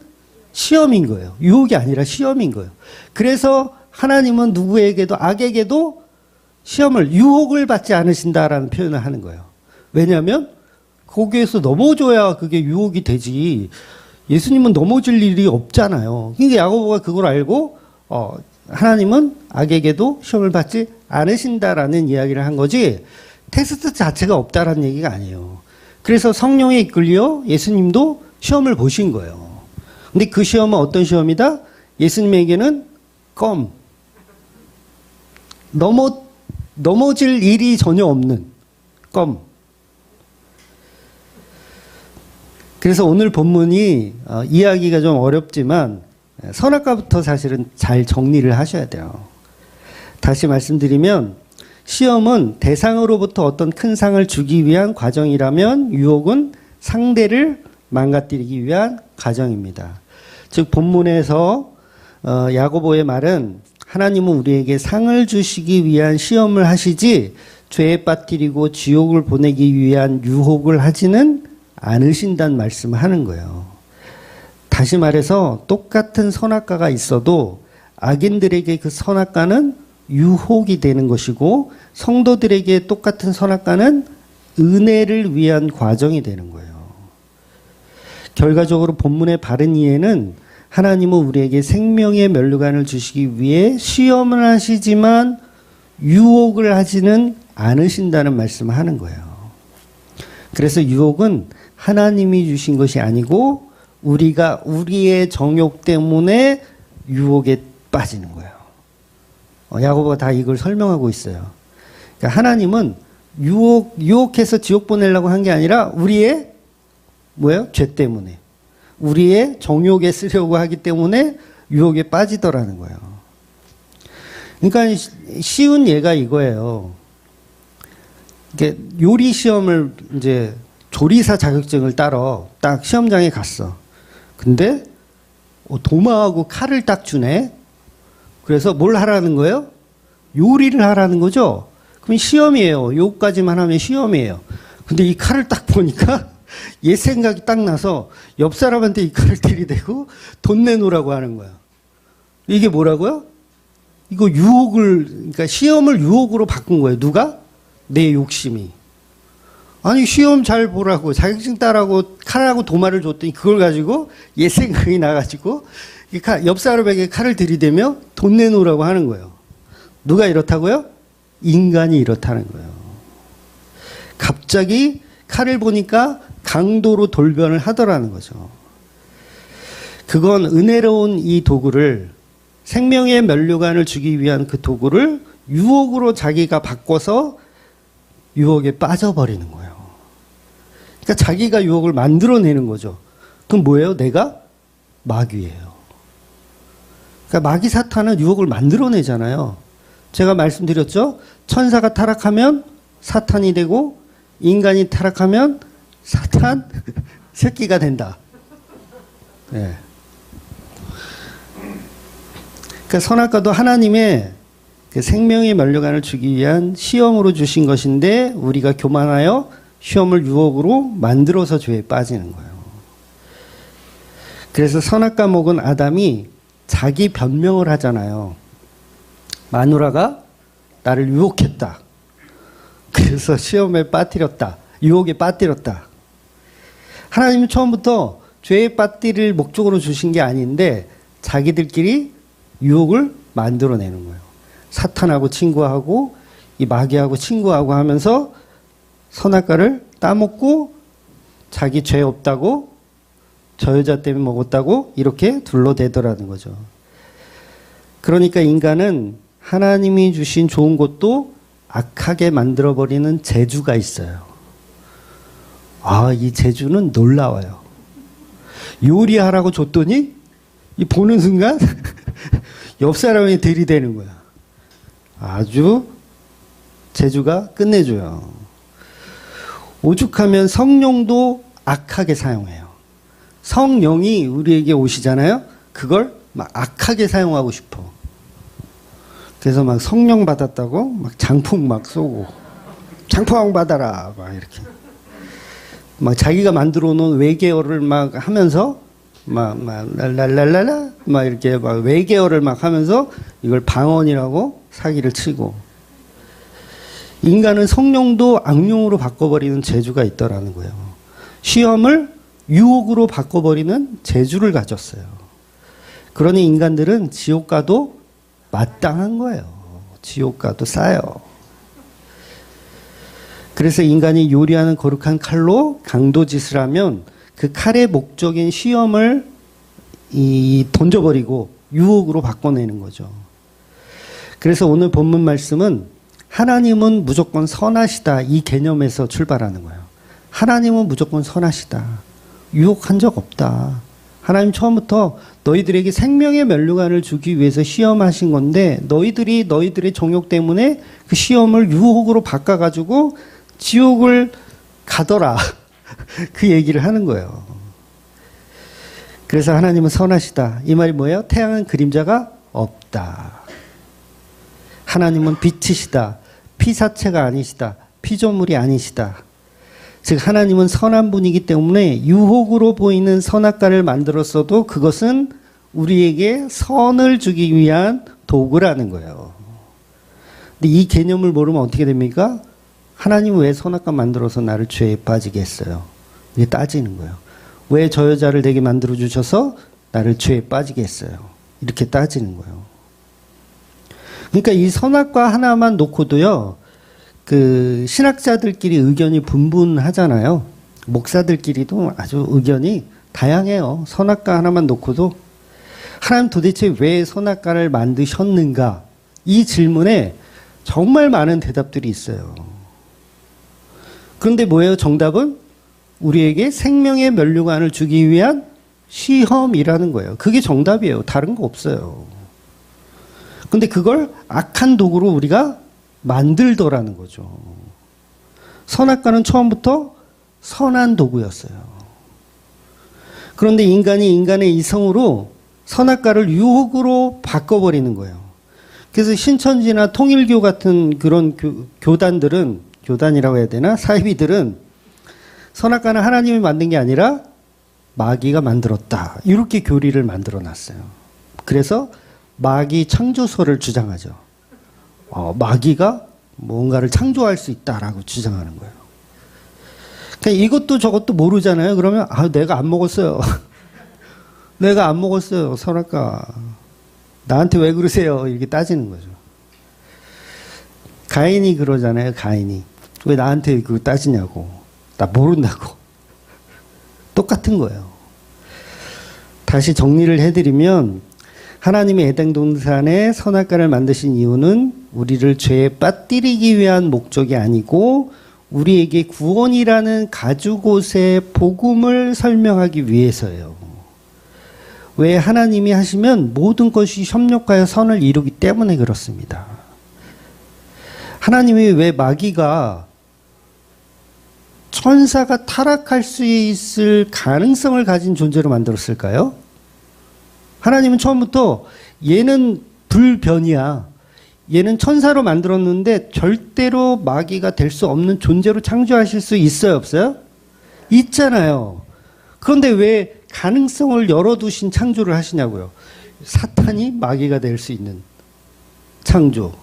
시험인 거예요. 유혹이 아니라 시험인 거예요. 그래서 하나님은 누구에게도, 악에게도 시험을, 유혹을 받지 않으신다라는 표현을 하는 거예요. 왜냐하면 거기에서 넘어져야 그게 유혹이 되지. 예수님은 넘어질 일이 없잖아요. 그러니까 야고보가 그걸 알고 하나님은 악에게도 시험을 받지 않으신다라는 이야기를 한 거지, 테스트 자체가 없다라는 얘기가 아니에요. 그래서 성령에 이끌려 예수님도 시험을 보신 거예요. 근데 그 시험은 어떤 시험이다? 예수님에게는 넘어질 일이 전혀 없는 껌. 그래서 오늘 본문이 이해하기가 좀 어렵지만 선악과부터 사실은 잘 정리를 하셔야 돼요. 다시 말씀드리면 시험은 대상으로부터 어떤 큰 상을 주기 위한 과정이라면 유혹은 상대를 망가뜨리기 위한 과정입니다. 즉 본문에서 야고보의 말은 하나님은 우리에게 상을 주시기 위한 시험을 하시지 죄에 빠뜨리고 지옥을 보내기 위한 유혹을 하지는 않으신다는 말씀을 하는 거예요. 다시 말해서 똑같은 선악과가 있어도 악인들에게 그 선악과는 유혹이 되는 것이고 성도들에게 똑같은 선악과는 은혜를 위한 과정이 되는 거예요. 결과적으로 본문의 바른 이해는 하나님은 우리에게 생명의 면류관을 주시기 위해 시험을 하시지만 유혹을 하지는 않으신다는 말씀을 하는 거예요. 그래서 유혹은 하나님이 주신 것이 아니고 우리가 우리의 정욕 때문에 유혹에 빠지는 거예요. 야고보가 다 이걸 설명하고 있어요. 그러니까 하나님은 유혹해서 지옥 보내려고 한 게 아니라 우리의 죄 때문에, 우리의 정욕에 쓰려고 하기 때문에 유혹에 빠지더라는 거예요. 그러니까 쉬운 예가 이거예요. 이게 요리 시험을 이제 조리사 자격증을 따러 딱 시험장에 갔어. 근데 도마하고 칼을 딱 주네. 그래서 뭘 하라는 거예요? 요리를 하라는 거죠. 그럼 시험이에요. 요까지만 하면 시험이에요. 근데 이 칼을 딱 보니까 얘 생각이 딱 나서 옆 사람한테 이 칼을 들이대고 돈 내놓으라고 하는 거야. 이게 뭐라고요? 이거 유혹을, 그러니까 시험을 유혹으로 바꾼 거예요. 누가? 내 욕심이. 아니, 시험 잘 보라고 자격증 따라고 칼하고 도마를 줬더니 그걸 가지고 얘 생각이 나가지고 옆 사람에게 칼을 들이대며 돈 내놓으라고 하는 거예요. 누가 이렇다고요? 인간이 이렇다는 거예요. 갑자기 칼을 보니까 강도로 돌변을 하더라는 거죠. 그건 은혜로운 이 도구를, 생명의 면류관을 주기 위한 그 도구를 유혹으로 자기가 바꿔서 유혹에 빠져버리는 거예요. 그러니까 자기가 유혹을 만들어내는 거죠. 그럼 뭐예요? 내가 마귀예요. 그러니까 마귀 사탄은 유혹을 만들어내잖아요. 제가 말씀드렸죠? 천사가 타락하면 사탄이 되고 인간이 타락하면 사탄 새끼가 된다. 네. 그러니까 선악과도 하나님의 그 생명의 면류관을 주기 위한 시험으로 주신 것인데 우리가 교만하여 시험을 유혹으로 만들어서 죄에 빠지는 거예요. 그래서 선악과 먹은 아담이 자기 변명을 하잖아요. 마누라가 나를 유혹했다. 그래서 시험에 빠뜨렸다. 유혹에 빠뜨렸다. 하나님은 처음부터 죄에 빠뜨릴 목적으로 주신 게 아닌데 자기들끼리 유혹을 만들어내는 거예요. 사탄하고 친구하고 이 마귀하고 친구하고 하면서 선악과를 따먹고 자기 죄 없다고 저 여자 때문에 먹었다고 이렇게 둘러대더라는 거죠. 그러니까 인간은 하나님이 주신 좋은 것도 악하게 만들어버리는 재주가 있어요. 아, 이 재주는 놀라워요. 요리하라고 줬더니 이 보는 순간 옆 사람이 들이대는 거야. 아주 재주가 끝내줘요. 오죽하면 성령도 악하게 사용해요. 성령이 우리에게 오시잖아요. 그걸 막 악하게 사용하고 싶어. 그래서 막 성령 받았다고 막 장풍 막 쏘고 장풍 받아라 막 이렇게 막 자기가 만들어 놓은 외계어를 막 하면서 막 랄랄랄랄라 막 이렇게 막 외계어를 막 하면서 이걸 방언이라고 사기를 치고, 인간은 성령도 악령으로 바꿔버리는 재주가 있더라는 거예요. 시험을 유혹으로 바꿔버리는 재주를 가졌어요. 그러니 인간들은 지옥 가도 마땅한 거예요. 지옥 가도 싸요. 그래서 인간이 요리하는 거룩한 칼로 강도짓을 하면 그 칼의 목적인 시험을 던져버리고 유혹으로 바꿔내는 거죠. 그래서 오늘 본문 말씀은 하나님은 무조건 선하시다, 이 개념에서 출발하는 거예요. 하나님은 무조건 선하시다. 유혹한 적 없다. 하나님 처음부터 너희들에게 생명의 면류관을 주기 위해서 시험하신 건데 너희들이 너희들의 정욕 때문에 그 시험을 유혹으로 바꿔가지고 지옥을 가더라. 그 얘기를 하는 거예요. 그래서 하나님은 선하시다. 이 말이 뭐예요? 태양은 그림자가 없다. 하나님은 빛이시다. 피사체가 아니시다. 피조물이 아니시다. 즉 하나님은 선한 분이기 때문에 유혹으로 보이는 선악과를 만들었어도 그것은 우리에게 선을 주기 위한 도구라는 거예요. 근데 이 개념을 모르면 어떻게 됩니까? 하나님은 왜 선악과 만들어서 나를 죄에 빠지게 했어요? 이게 따지는 거예요. 왜 저 여자를 내게 만들어 주셔서 나를 죄에 빠지게 했어요? 이렇게 따지는 거예요. 그러니까 이 선악과 하나만 놓고도요, 그 신학자들끼리 의견이 분분하잖아요. 목사들끼리도 아주 의견이 다양해요. 선악과 하나만 놓고도 하나님 도대체 왜 선악과를 만드셨는가? 이 질문에 정말 많은 대답들이 있어요. 그런데 뭐예요? 정답은 우리에게 생명의 면류관을 주기 위한 시험이라는 거예요. 그게 정답이에요. 다른 거 없어요. 근데 그걸 악한 도구로 우리가 만들더라는 거죠. 선악과는 처음부터 선한 도구였어요. 그런데 인간이 인간의 이성으로 선악과를 유혹으로 바꿔버리는 거예요. 그래서 신천지나 통일교 같은 그런 교단들은, 교단이라고 해야 되나? 사이비들은 선악과는 하나님이 만든 게 아니라 마귀가 만들었다. 이렇게 교리를 만들어 놨어요. 그래서 마귀 창조설을 주장하죠. 마귀가 뭔가를 창조할 수 있다라고 주장하는 거예요. 그러니까 이것도 저것도 모르잖아요. 그러면 내가 안 먹었어요. 내가 안 먹었어요. 선악과. 나한테 왜 그러세요? 이렇게 따지는 거죠. 가인이 그러잖아요. 가인이. 왜 나한테 그거 따지냐고. 나 모른다고. 똑같은 거예요. 다시 정리를 해드리면 하나님이 에덴 동산에 선악과를 만드신 이유는 우리를 죄에 빠뜨리기 위한 목적이 아니고 우리에게 구원이라는 가죽옷의 복음을 설명하기 위해서예요. 왜 하나님이 하시면 모든 것이 협력하여 선을 이루기 때문에 그렇습니다. 하나님이 왜 마귀가 천사가 타락할 수 있을 가능성을 가진 존재로 만들었을까요? 하나님은 처음부터 얘는 불변이야. 얘는 천사로 만들었는데 절대로 마귀가 될 수 없는 존재로 창조하실 수 있어요, 없어요? 있잖아요. 그런데 왜 가능성을 열어두신 창조를 하시냐고요. 사탄이 마귀가 될 수 있는 창조.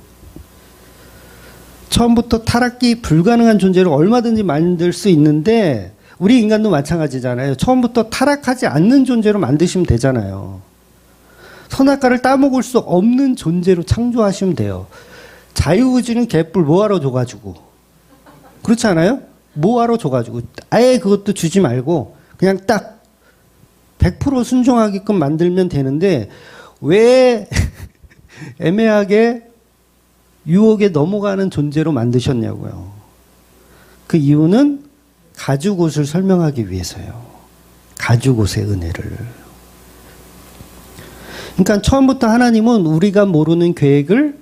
처음부터 타락이 불가능한 존재를 얼마든지 만들 수 있는데 우리 인간도 마찬가지잖아요. 처음부터 타락하지 않는 존재로 만드시면 되잖아요. 선악과를 따먹을 수 없는 존재로 창조하시면 돼요. 자유의지는 개뿔 뭐하러 줘가지고. 그렇지 않아요? 뭐하러 줘가지고. 아예 그것도 주지 말고 그냥 딱 100% 순종하게끔 만들면 되는데 왜 애매하게 유혹에 넘어가는 존재로 만드셨냐고요. 그 이유는 가죽옷을 설명하기 위해서요. 가죽옷의 은혜를. 그러니까 처음부터 하나님은 우리가 모르는 계획을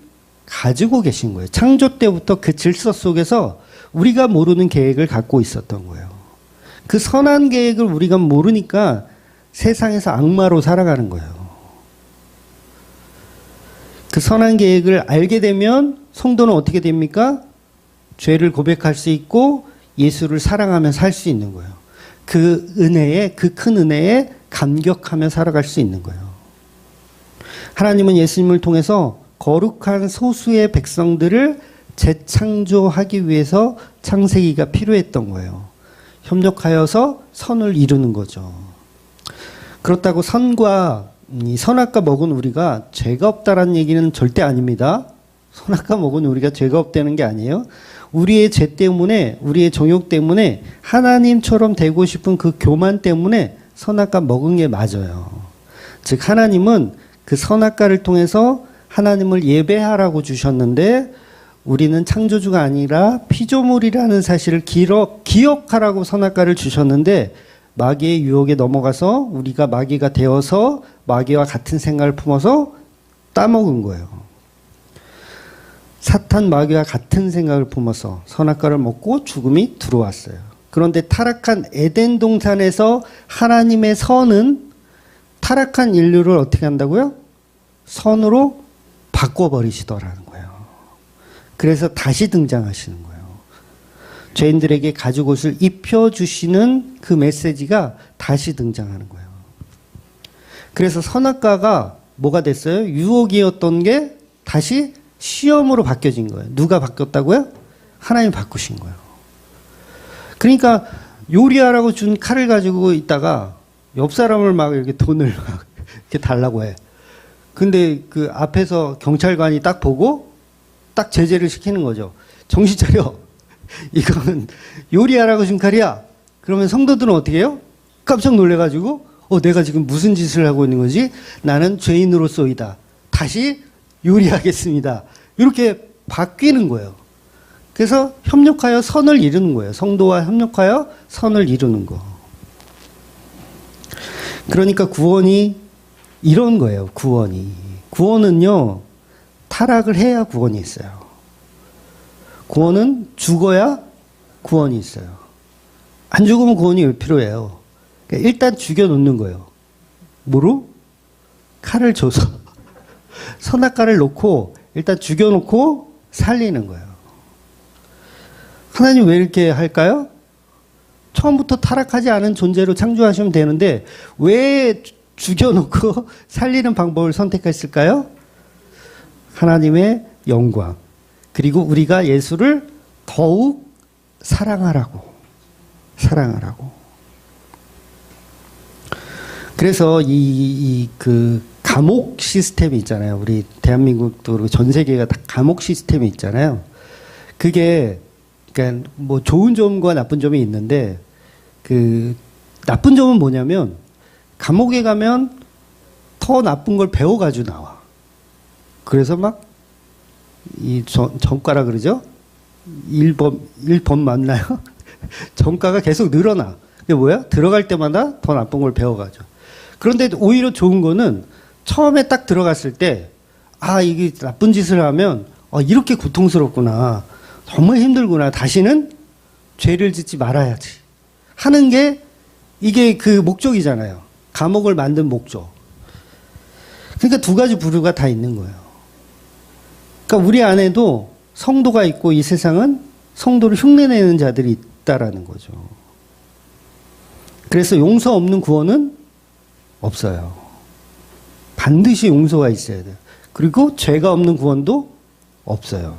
가지고 계신 거예요. 창조 때부터 그 질서 속에서 우리가 모르는 계획을 갖고 있었던 거예요. 그 선한 계획을 우리가 모르니까 세상에서 악마로 살아가는 거예요. 그 선한 계획을 알게 되면 성도는 어떻게 됩니까? 죄를 고백할 수 있고 예수를 사랑하며 살 수 있는 거예요. 그 은혜에, 그 큰 은혜에 감격하며 살아갈 수 있는 거예요. 하나님은 예수님을 통해서 거룩한 소수의 백성들을 재창조하기 위해서 창세기가 필요했던 거예요. 협력하여서 선을 이루는 거죠. 그렇다고 선과 선악과 먹은 우리가 죄가 없다라는 얘기는 절대 아닙니다. 선악과 먹은 우리가 죄가 없다는 게 아니에요. 우리의 죄 때문에, 우리의 정욕 때문에 하나님처럼 되고 싶은 그 교만 때문에 선악과 먹은 게 맞아요. 즉 하나님은 그 선악과를 통해서 하나님을 예배하라고 주셨는데 우리는 창조주가 아니라 피조물이라는 사실을 기억하라고 선악과를 주셨는데 마귀의 유혹에 넘어가서 우리가 마귀가 되어서 마귀와 같은 생각을 품어서 따먹은 거예요. 사탄 마귀와 같은 생각을 품어서 선악과를 먹고 죽음이 들어왔어요. 그런데 타락한 에덴 동산에서 하나님의 선은 타락한 인류를 어떻게 한다고요? 선으로 바꿔버리시더라는 거예요. 그래서 다시 등장하시는 거예요. 죄인들에게 가죽옷을 입혀주시는 그 메시지가 다시 등장하는 거예요. 그래서 선악과가 뭐가 됐어요? 유혹이었던 게 다시 시험으로 바뀌어진 거예요. 누가 바뀌었다고요? 하나님이 바꾸신 거예요. 그러니까 요리하라고 준 칼을 가지고 있다가 옆 사람을 막 이렇게 돈을 막 이렇게 달라고 해. 근데 그 앞에서 경찰관이 딱 보고 딱 제재를 시키는 거죠. 정신 차려. 이건 요리하라고 준 칼이야. 그러면 성도들은 어떻게 해요? 깜짝 놀래가지고 내가 지금 무슨 짓을 하고 있는 거지? 나는 죄인으로서이다. 다시 요리하겠습니다. 이렇게 바뀌는 거예요. 그래서 협력하여 선을 이루는 거예요. 성도와 협력하여 선을 이루는 거. 그러니까 구원이 이런 거예요. 구원은요. 타락을 해야 구원이 있어요. 구원은 죽어야 구원이 있어요. 안 죽으면 구원이 왜 필요해요? 그러니까 일단 죽여놓는 거예요. 뭐로? 칼을 줘서. 선악과를 놓고 일단 죽여놓고 살리는 거예요. 하나님 왜 이렇게 할까요? 처음부터 타락하지 않은 존재로 창조하시면 되는데 왜 죽여놓고 살리는 방법을 선택했을까요? 하나님의 영광, 그리고 우리가 예수를 더욱 사랑하라고. 그래서 그 감옥 시스템이 있잖아요. 우리 대한민국도 그렇고 전 세계가 다 감옥 시스템이 있잖아요. 그게 그러니까 뭐 좋은 점과 나쁜 점이 있는데 그 나쁜 점은 뭐냐면 감옥에 가면 더 나쁜 걸 배워가지고 나와. 그래서 막 이 전과라 그러죠? 1번 맞나요? 전과가 계속 늘어나. 그게 뭐야? 들어갈 때마다 더 나쁜 걸 배워가죠. 그런데 오히려 좋은 거는 처음에 딱 들어갔을 때, 아, 이게 나쁜 짓을 하면, 이렇게 고통스럽구나. 정말 힘들구나. 다시는 죄를 짓지 말아야지. 하는 게, 이게 그 목적이잖아요. 감옥을 만든 목적. 그러니까 두 가지 부류가 다 있는 거예요. 그러니까 우리 안에도 성도가 있고 이 세상은 성도를 흉내내는 자들이 있다라는 거죠. 그래서 용서 없는 구원은 없어요. 반드시 용서가 있어야 돼요. 그리고 죄가 없는 구원도 없어요.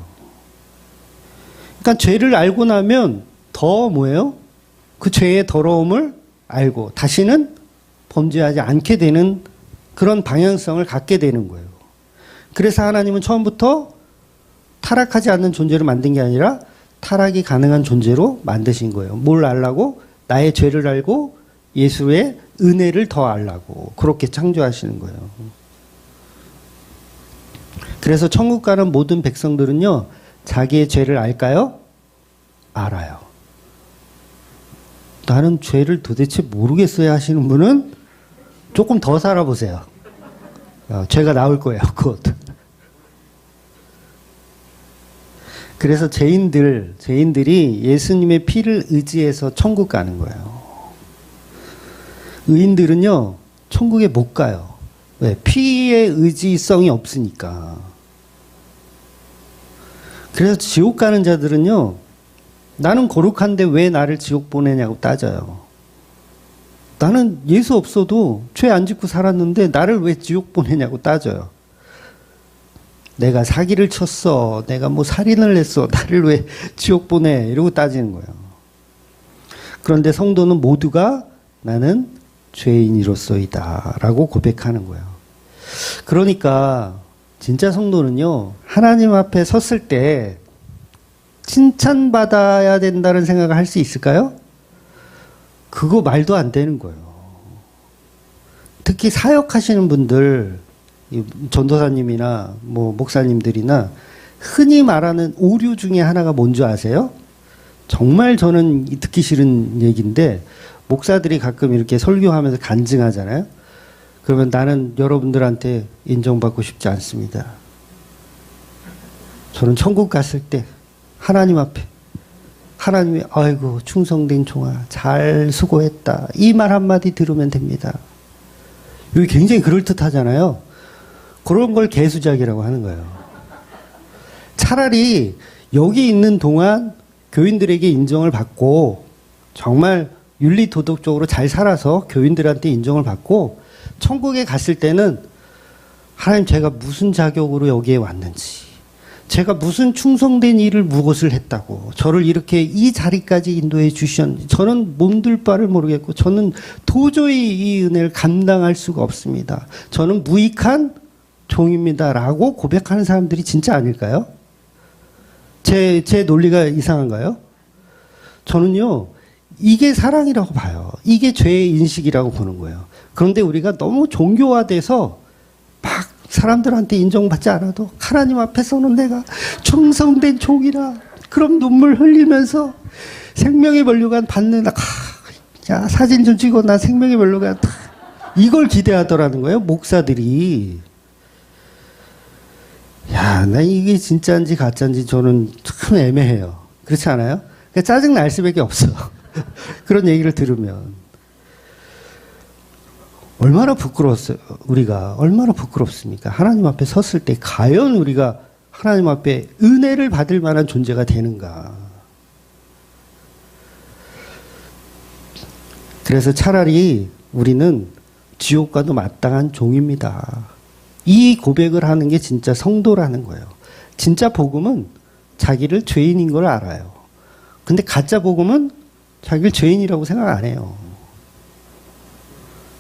그러니까 죄를 알고 나면 더 뭐예요? 그 죄의 더러움을 알고 다시는 범죄하지 않게 되는 그런 방향성을 갖게 되는 거예요. 그래서 하나님은 처음부터 타락하지 않는 존재로 만든 게 아니라 타락이 가능한 존재로 만드신 거예요. 뭘 알라고? 나의 죄를 알고 예수의 은혜를 더 알라고 그렇게 창조하시는 거예요. 그래서 천국 가는 모든 백성들은요, 자기의 죄를 알까요? 알아요. 나는 죄를 도대체 모르겠어요 하시는 분은 조금 더 살아보세요. 죄가 나올 거예요, 곧. 그래서 죄인들이 예수님의 피를 의지해서 천국 가는 거예요. 의인들은요, 천국에 못 가요. 왜? 피의 의지성이 없으니까. 그래서 지옥 가는 자들은요, 나는 거룩한데 왜 나를 지옥 보내냐고 따져요. 나는 예수 없어도 죄 안 짓고 살았는데 나를 왜 지옥 보내냐고 따져요. 내가 사기를 쳤어. 내가 뭐 살인을 했어. 나를 왜 지옥 보내. 이러고 따지는 거예요. 그런데 성도는 모두가 나는 죄인이로소이다 라고 고백하는 거예요. 그러니까 진짜 성도는요, 하나님 앞에 섰을 때 칭찬받아야 된다는 생각을 할 수 있을까요? 그거 말도 안 되는 거예요. 특히 사역하시는 분들, 전도사님이나 뭐 목사님들이나 흔히 말하는 오류 중에 하나가 뭔지 아세요? 정말 저는 듣기 싫은 얘기인데, 목사들이 가끔 이렇게 설교하면서 간증하잖아요. 그러면 나는 여러분들한테 인정받고 싶지 않습니다. 저는 천국 갔을 때 하나님 앞에 하나님이 아이고 충성된 종아 잘 수고했다 이 말 한마디 들으면 됩니다. 이게 굉장히 그럴듯하잖아요. 그런 걸 개수작이라고 하는 거예요. 차라리 여기 있는 동안 교인들에게 인정을 받고 정말 윤리도덕적으로 잘 살아서 교인들한테 인정을 받고 천국에 갔을 때는 하나님 제가 무슨 자격으로 여기에 왔는지, 제가 무슨 충성된 일을 무엇을 했다고 저를 이렇게 이 자리까지 인도해 주셨는지 저는 몸둘 바를 모르겠고 저는 도저히 이 은혜를 감당할 수가 없습니다. 저는 무익한 종입니다 라고 고백하는 사람들이 진짜 아닐까요? 제 논리가 이상한가요? 저는요, 이게 사랑이라고 봐요. 이게 죄의 인식이라고 보는 거예요. 그런데 우리가 너무 종교화돼서 막 사람들한테 인정받지 않아도 하나님 앞에서는 내가 충성된 종이라 그럼 눈물 흘리면서 생명의 면류관 받는 야 사진 좀 찍어 나 생명의 면류관 이걸 기대하더라는 거예요. 목사들이. 야, 나 이게 진짜인지 가짜인지 저는 참 애매해요. 그렇지 않아요? 그러니까 짜증 날 수밖에 없어. 그런 얘기를 들으면. 얼마나 부끄러웠어요. 우리가 얼마나 부끄럽습니까? 하나님 앞에 섰을 때 과연 우리가 하나님 앞에 은혜를 받을 만한 존재가 되는가? 그래서 차라리 우리는 지옥과도 마땅한 종입니다. 이 고백을 하는 게 진짜 성도라는 거예요. 진짜 복음은 자기를 죄인인 걸 알아요. 근데 가짜 복음은 자기를 죄인이라고 생각 안 해요.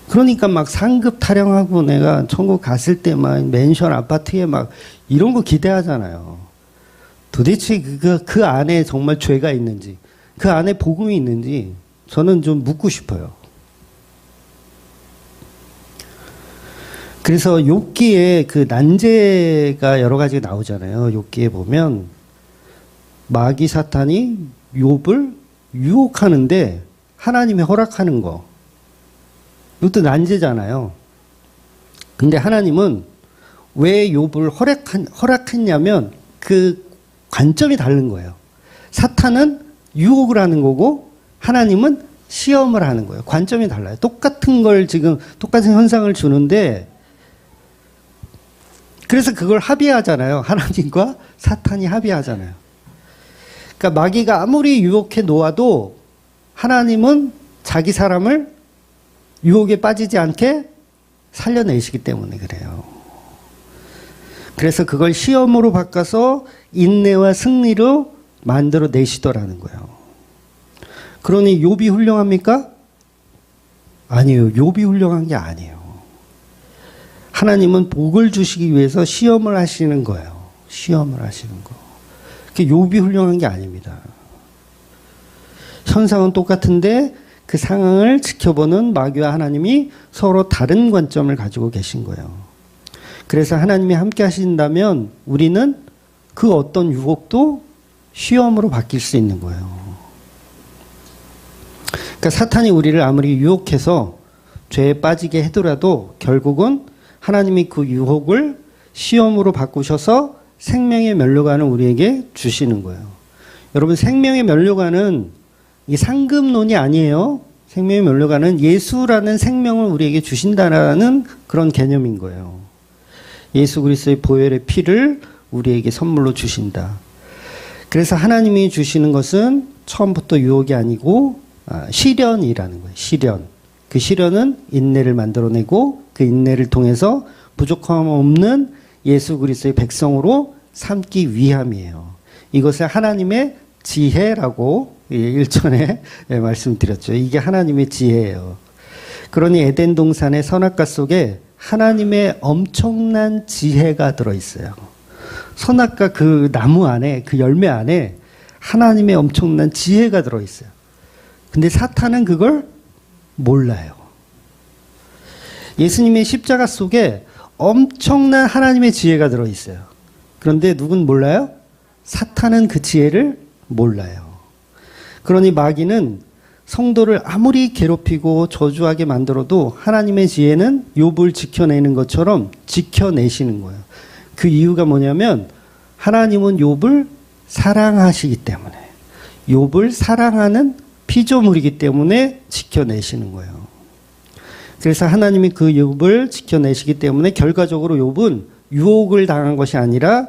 그러니까 막 상급 타령하고 내가 천국 갔을 때 막 맨션 아파트에 막 이런 거 기대하잖아요. 도대체 그 안에 정말 죄가 있는지, 그 안에 복음이 있는지 저는 좀 묻고 싶어요. 그래서 욥기에 그 난제가 여러 가지 나오잖아요. 욥기에 보면 마귀 사탄이 욥을 유혹하는데 하나님이 허락하는 거. 이것도 난제잖아요. 근데 하나님은 왜 욥을 허락했냐면 그 관점이 다른 거예요. 사탄은 유혹을 하는 거고 하나님은 시험을 하는 거예요. 관점이 달라요. 똑같은 걸 지금 똑같은 현상을 주는데 그래서 그걸 합의하잖아요. 하나님과 사탄이 합의하잖아요. 그러니까 마귀가 아무리 유혹해 놓아도 하나님은 자기 사람을 유혹에 빠지지 않게 살려내시기 때문에 그래요. 그래서 그걸 시험으로 바꿔서 인내와 승리로 만들어 내시더라는 거예요. 그러니 욥이 훌륭합니까? 아니에요. 욥이 훌륭한 게 아니에요. 하나님은 복을 주시기 위해서 시험을 하시는 거예요. 시험을 하시는 거. 욥이 훌륭한 게 아닙니다. 현상은 똑같은데 그 상황을 지켜보는 마귀와 하나님이 서로 다른 관점을 가지고 계신 거예요. 그래서 하나님이 함께 하신다면 우리는 그 어떤 유혹도 시험으로 바뀔 수 있는 거예요. 그러니까 사탄이 우리를 아무리 유혹해서 죄에 빠지게 하더라도 결국은 하나님이 그 유혹을 시험으로 바꾸셔서 생명의 면류관을 우리에게 주시는 거예요. 여러분 생명의 면류관은 이 상급론이 아니에요. 생명의 면류관은 예수라는 생명을 우리에게 주신다는 그런 개념인 거예요. 예수 그리스도의 보혈의 피를 우리에게 선물로 주신다. 그래서 하나님이 주시는 것은 처음부터 유혹이 아니고 시련이라는 거예요. 시련. 그 시련은 인내를 만들어내고 그 인내를 통해서 부족함 없는 예수 그리스도의 백성으로 삼기 위함이에요. 이것을 하나님의 지혜라고 1전에 말씀드렸죠. 이게 하나님의 지혜예요. 그러니 에덴 동산의 선악과 속에 하나님의 엄청난 지혜가 들어있어요. 선악과 그 나무 안에, 그 열매 안에 하나님의 엄청난 지혜가 들어있어요. 근데 사탄은 그걸 몰라요. 예수님의 십자가 속에 엄청난 하나님의 지혜가 들어있어요. 그런데 누군 몰라요? 사탄은 그 지혜를 몰라요. 그러니 마귀는 성도를 아무리 괴롭히고 저주하게 만들어도 하나님의 지혜는 욥을 지켜내는 것처럼 지켜내시는 거예요. 그 이유가 뭐냐면 하나님은 욥을 사랑하시기 때문에, 욥을 사랑하는 피조물이기 때문에 지켜내시는 거예요. 그래서 하나님이 그 욥을 지켜내시기 때문에 결과적으로 욥은 유혹을 당한 것이 아니라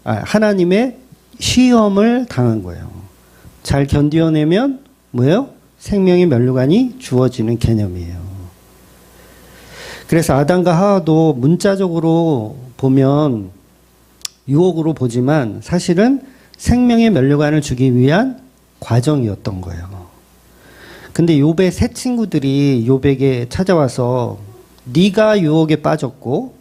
하나님의 시험을 당한 거예요. 잘 견뎌내면 뭐예요? 생명의 면류관이 주어지는 개념이에요. 그래서 아담과 하와도 문자적으로 보면 유혹으로 보지만 사실은 생명의 면류관을 주기 위한 과정이었던 거예요. 근데 욥의 세 친구들이 욥에게 찾아와서 네가 유혹에 빠졌고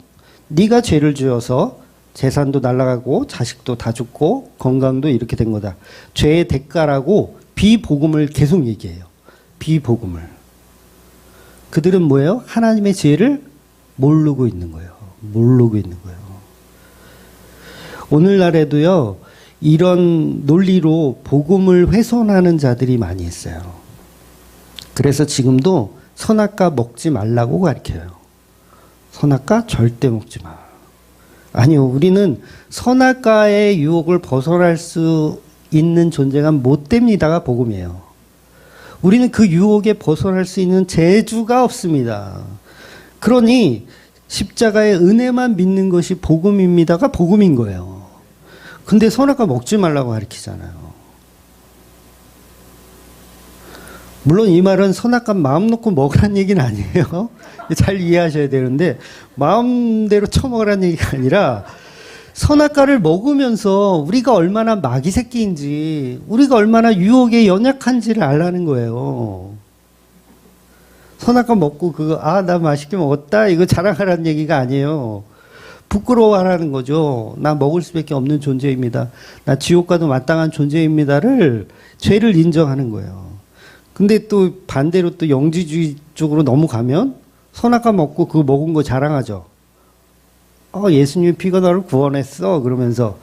네가 죄를 지어서 재산도 날아가고 자식도 다 죽고 건강도 이렇게 된 거다. 죄의 대가라고 비복음을 계속 얘기해요. 비복음을. 그들은 뭐예요? 하나님의 지혜를 모르고 있는 거예요. 모르고 있는 거예요. 오늘날에도요, 이런 논리로 복음을 훼손하는 자들이 많이 있어요. 그래서 지금도 선악과 먹지 말라고 가르쳐요. 선악과 절대 먹지 마. 아니요, 우리는 선악과의 유혹을 벗어날 수 있는 존재가 못 됩니다가 복음이에요. 우리는 그 유혹에 벗어날 수 있는 재주가 없습니다. 그러니 십자가의 은혜만 믿는 것이 복음입니다가 복음인 거예요. 근데 선악과 먹지 말라고 가르치잖아요. 물론 이 말은 선악과 마음 놓고 먹으란 얘기는 아니에요. 잘 이해하셔야 되는데 마음대로 처먹으란 얘기가 아니라 선악과를 먹으면서 우리가 얼마나 마귀 새끼인지 우리가 얼마나 유혹에 연약한지를 알라는 거예요. 선악과 먹고 그거 나 맛있게 먹었다 이거 자랑하라는 얘기가 아니에요. 부끄러워하라는 거죠. 나 먹을 수밖에 없는 존재입니다. 나 지옥 가도 마땅한 존재입니다를 죄를 인정하는 거예요. 근데 또 반대로 또 영지주의 쪽으로 넘어가면 선악과 먹고 그거 먹은 거 자랑하죠. 예수님의 피가 너를 구원했어. 그러면서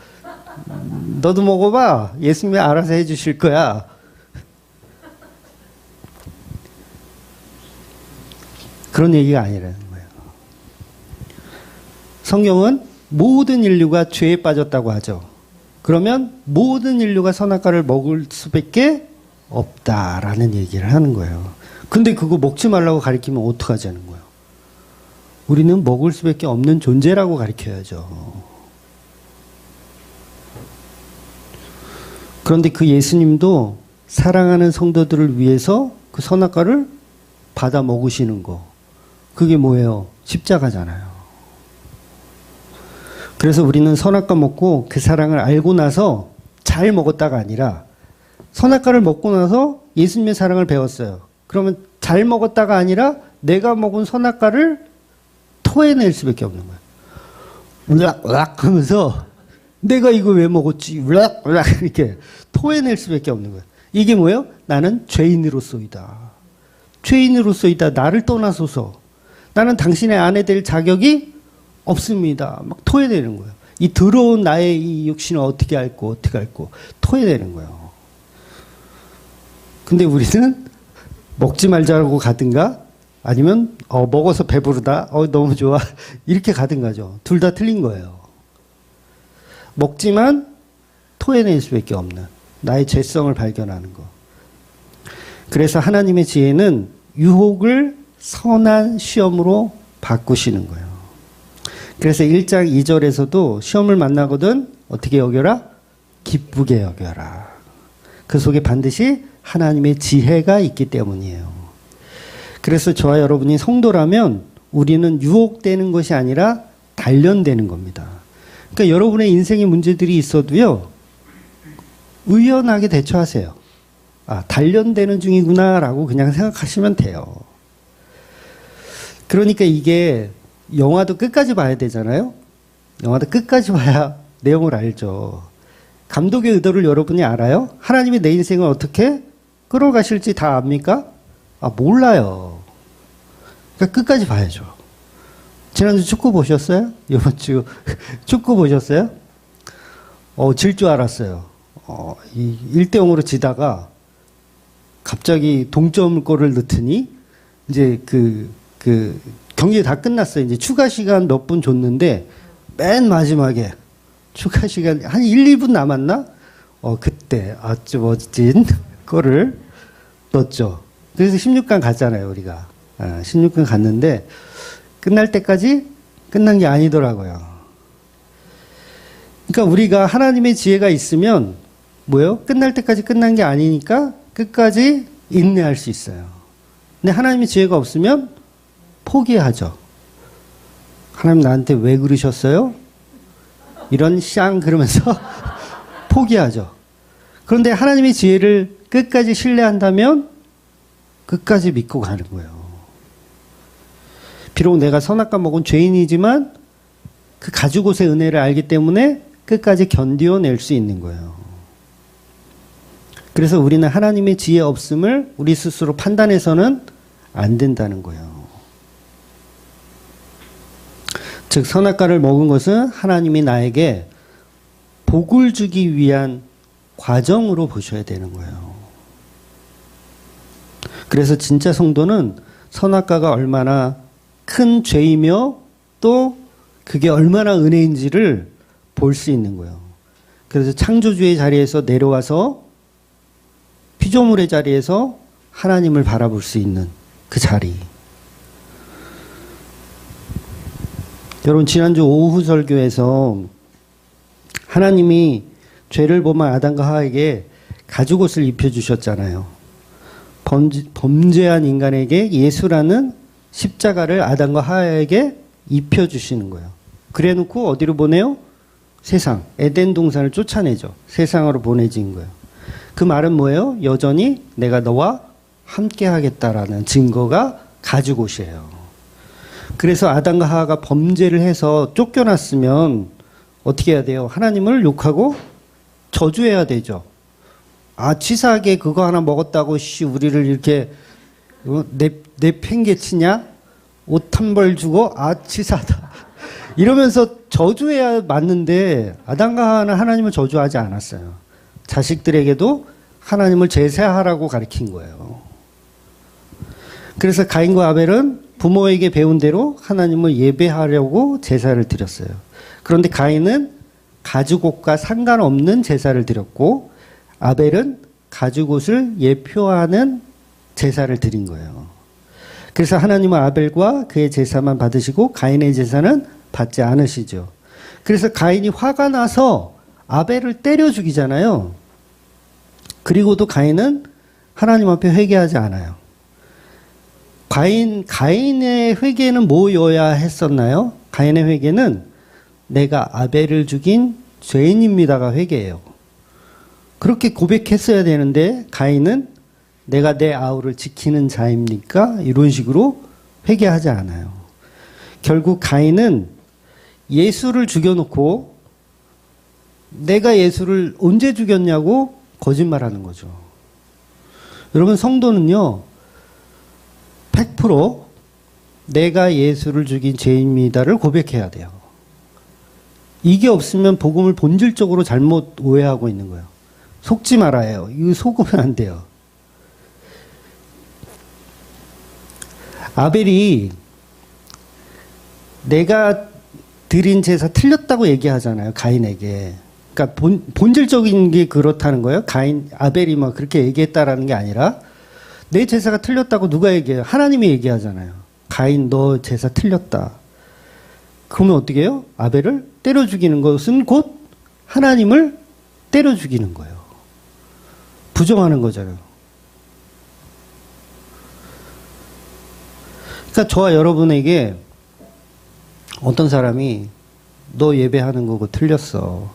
너도 먹어봐. 예수님이 알아서 해주실 거야. 그런 얘기가 아니라는 거예요. 성경은 모든 인류가 죄에 빠졌다고 하죠. 그러면 모든 인류가 선악과를 먹을 수밖에 없다라는 얘기를 하는 거예요. 근데 그거 먹지 말라고 가르치면 어떡하자는 거예요. 우리는 먹을 수밖에 없는 존재라고 가르쳐야죠. 그런데 그 예수님도 사랑하는 성도들을 위해서 그 선악과를 받아 먹으시는 거. 그게 뭐예요? 십자가잖아요. 그래서 우리는 선악과 먹고 그 사랑을 알고 나서 잘 먹었다가 아니라 선악과를 먹고 나서 예수님의 사랑을 배웠어요. 그러면 잘 먹었다가 아니라 내가 먹은 선악과를 토해낼 수밖에 없는 거예요. 울락울락 하면서 내가 이거 왜 먹었지? 울락울락 이렇게 토해낼 수밖에 없는 거예요. 이게 뭐예요? 나는 죄인으로서이다. 죄인으로서이다. 나를 떠나소서. 나는 당신의 아내 될 자격이 없습니다. 막 토해내는 거예요. 이 더러운 나의 이 육신을 어떻게 앓고 토해내는 거예요. 근데 우리는 먹지 말자고 가든가 아니면 먹어서 배부르다. 너무 좋아. 이렇게 가든가죠. 둘 다 틀린 거예요. 먹지만 토해낼 수밖에 없는 나의 죄성을 발견하는 거. 그래서 하나님의 지혜는 유혹을 선한 시험으로 바꾸시는 거예요. 그래서 1장 2절에서도 시험을 만나거든 어떻게 여겨라? 기쁘게 여겨라. 그 속에 반드시 하나님의 지혜가 있기 때문이에요. 그래서 저와 여러분이 성도라면 우리는 유혹되는 것이 아니라 단련되는 겁니다. 그러니까 여러분의 인생에 문제들이 있어도요, 의연하게 대처하세요. 단련되는 중이구나라고 그냥 생각하시면 돼요. 그러니까 이게 영화도 끝까지 봐야 되잖아요. 영화도 끝까지 봐야 내용을 알죠. 감독의 의도를 여러분이 알아요? 하나님이 내 인생을 어떻게 끌어가실지 다 압니까? 몰라요. 그러니까 끝까지 봐야죠. 지난주 축구 보셨어요? 이번 주 축구 보셨어요? 질 줄 알았어요. 1대0으로 지다가 갑자기 동점골을 넣더니 이제 그 경기 다 끝났어요. 이제 추가 시간 몇 분 줬는데 맨 마지막에 추가 시간 한 1, 2분 남았나? 그때 아주 멋진 골을 넣었죠. 그래서 16강 갔잖아요, 우리가. 16강 갔는데 끝날 때까지 끝난 게 아니더라고요. 그러니까 우리가 하나님의 지혜가 있으면 뭐예요? 끝날 때까지 끝난 게 아니니까 끝까지 인내할 수 있어요. 근데 하나님의 지혜가 없으면 포기하죠. 하나님 나한테 왜 그러셨어요? 이런 샹 그러면서 포기하죠. 그런데 하나님의 지혜를 끝까지 신뢰한다면 끝까지 믿고 가는 거예요. 비록 내가 선악과 먹은 죄인이지만 그 가죽옷의 은혜를 알기 때문에 끝까지 견뎌낼 수 있는 거예요. 그래서 우리는 하나님의 지혜 없음을 우리 스스로 판단해서는 안 된다는 거예요. 즉 선악과를 먹은 것은 하나님이 나에게 복을 주기 위한 과정으로 보셔야 되는 거예요. 그래서 진짜 성도는 선악과가 얼마나 큰 죄이며 또 그게 얼마나 은혜인지를 볼 수 있는 거예요. 그래서 창조주의 자리에서 내려와서 피조물의 자리에서 하나님을 바라볼 수 있는 그 자리. 여러분 지난주 오후 설교에서 하나님이 죄를 범한 아담과 하와에게 가죽옷을 입혀주셨잖아요. 범죄한 인간에게 예수라는 십자가를 아담과 하와에게 입혀주시는 거예요. 그래놓고 어디로 보내요? 세상, 에덴 동산을 쫓아내죠. 세상으로 보내진 거예요. 그 말은 뭐예요? 여전히 내가 너와 함께 하겠다라는 증거가 가죽옷이에요. 그래서 아담과 하와가 범죄를 해서 쫓겨났으면 어떻게 해야 돼요? 하나님을 욕하고 저주해야 되죠. 아, 치사하게 그거 하나 먹었다고 우리를 이렇게 내팽개치냐? 옷 한 벌 주고 아 치사하다 이러면서 저주해야 맞는데 아담과 하와는 하나님을 저주하지 않았어요. 자식들에게도 하나님을 제사하라고 가르친 거예요. 그래서 가인과 아벨은 부모에게 배운 대로 하나님을 예배하려고 제사를 드렸어요. 그런데 가인은 가죽옷과 상관없는 제사를 드렸고 아벨은 가죽옷을 예표하는 제사를 드린 거예요. 그래서 하나님은 아벨과 그의 제사만 받으시고 가인의 제사는 받지 않으시죠. 그래서 가인이 화가 나서 아벨을 때려 죽이잖아요. 그리고도 가인은 하나님 앞에 회개하지 않아요. 가인의 회개는 뭐여야 했었나요? 가인의 회개는 내가 아벨을 죽인 죄인입니다가 회개예요. 그렇게 고백했어야 되는데 가인은 내가 내 아우를 지키는 자입니까? 이런 식으로 회개하지 않아요. 결국 가인은 예수를 죽여놓고 내가 예수를 언제 죽였냐고 거짓말하는 거죠. 여러분 성도는요 100% 내가 예수를 죽인 죄입니다를 고백해야 돼요. 이게 없으면 복음을 본질적으로 잘못 오해하고 있는 거예요. 속지 말아요. 이거 속으면 안 돼요. 아벨이 내가 드린 제사 틀렸다고 얘기하잖아요. 가인에게. 그러니까 본질적인 게 그렇다는 거예요. 아벨이 막 그렇게 얘기했다라는 게 아니라 내 제사가 틀렸다고 누가 얘기해요? 하나님이 얘기하잖아요. 가인 너 제사 틀렸다. 그러면 어떻게 해요? 아벨을 때려 죽이는 것은 곧 하나님을 때려 죽이는 거예요. 부정하는 거잖아요. 그러니까 저와 여러분에게 어떤 사람이 너 예배하는 거고 틀렸어.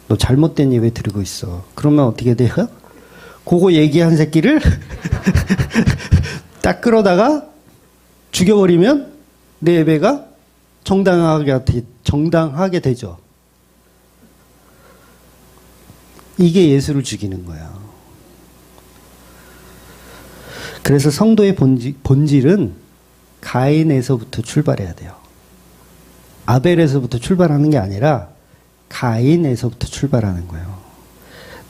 너 잘못된 예배 드리고 있어. 그러면 어떻게 돼요? 그거 얘기한 새끼를 딱 끌어다가 죽여버리면 내 예배가 정당하게 되죠. 이게 예수를 죽이는 거야. 그래서 성도의 본질은 가인에서부터 출발해야 돼요. 아벨에서부터 출발하는 게 아니라 가인에서부터 출발하는 거예요.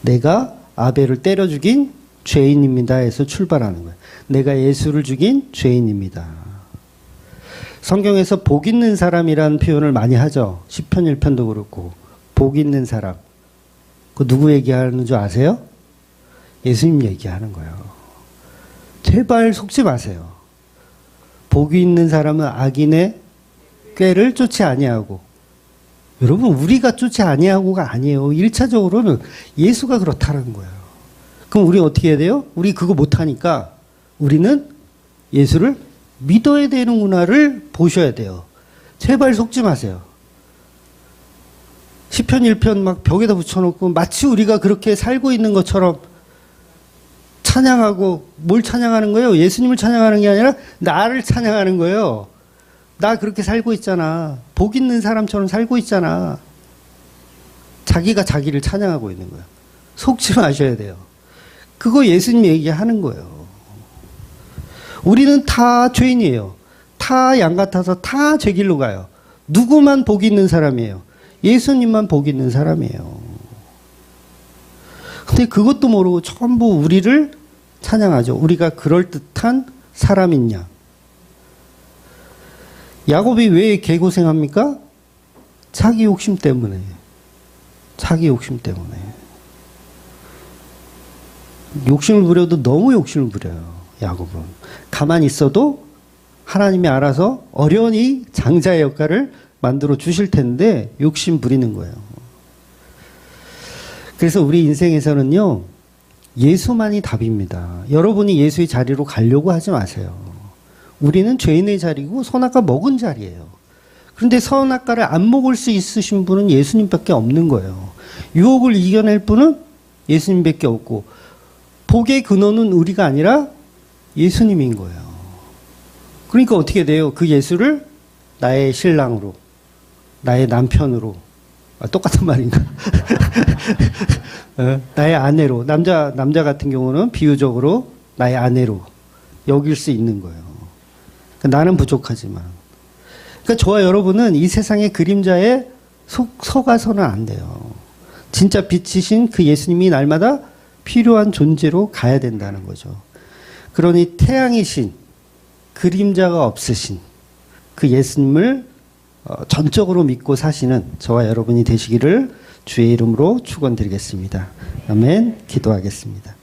내가 아벨을 때려 죽인 죄인입니다 해서 출발하는 거예요. 내가 예수를 죽인 죄인입니다. 성경에서 복 있는 사람이라는 표현을 많이 하죠. 시편 1편도 그렇고 복 있는 사람. 그 누구 얘기하는 줄 아세요? 예수님 얘기하는 거예요. 제발 속지 마세요. 복이 있는 사람은 악인의 꾀를 쫓지 아니하고. 여러분 우리가 쫓지 아니하고가 아니에요. 1차적으로는 예수가 그렇다는 거예요. 그럼 우리 어떻게 해야 돼요? 우리 그거 못하니까 우리는 예수를 믿어야 되는구나를 보셔야 돼요. 제발 속지 마세요. 시편 1편 막 벽에다 붙여놓고 마치 우리가 그렇게 살고 있는 것처럼 찬양하고 뭘 찬양하는 거예요? 예수님을 찬양하는 게 아니라 나를 찬양하는 거예요. 나 그렇게 살고 있잖아. 복 있는 사람처럼 살고 있잖아. 자기가 자기를 찬양하고 있는 거예요. 속지 마셔야 돼요. 그거 예수님 얘기하는 거예요. 우리는 다 죄인이에요. 다 양 같아서 다 죄 길로 가요. 누구만 복 있는 사람이에요? 예수님만 복 있는 사람이에요. 근데 그것도 모르고 전부 우리를 찬양하죠. 우리가 그럴듯한 사람이냐. 야곱이 왜 개고생합니까? 자기 욕심 때문에. 자기 욕심 때문에. 욕심을 부려도 너무 욕심을 부려요. 야곱은. 가만히 있어도 하나님이 알아서 어련히 장자의 역할을 만들어 주실 텐데 욕심 부리는 거예요. 그래서 우리 인생에서는요, 예수만이 답입니다. 여러분이 예수의 자리로 가려고 하지 마세요. 우리는 죄인의 자리고 선악과 먹은 자리예요. 그런데 선악과를 안 먹을 수 있으신 분은 예수님밖에 없는 거예요. 유혹을 이겨낼 분은 예수님밖에 없고, 복의 근원은 우리가 아니라 예수님인 거예요. 그러니까 어떻게 돼요? 그 예수를 나의 신랑으로, 나의 남편으로, 똑같은 말인가? 나의 아내로, 남자 같은 경우는 비유적으로 나의 아내로 여길 수 있는 거예요. 그러니까 나는 부족하지만. 그러니까 저와 여러분은 이 세상의 그림자에 속아서는 안 돼요. 진짜 빛이신 그 예수님이 날마다 필요한 존재로 가야 된다는 거죠. 그러니 태양이신, 그림자가 없으신 그 예수님을 전적으로 믿고 사시는 저와 여러분이 되시기를 주의 이름으로 축원드리겠습니다. 아멘. 기도하겠습니다.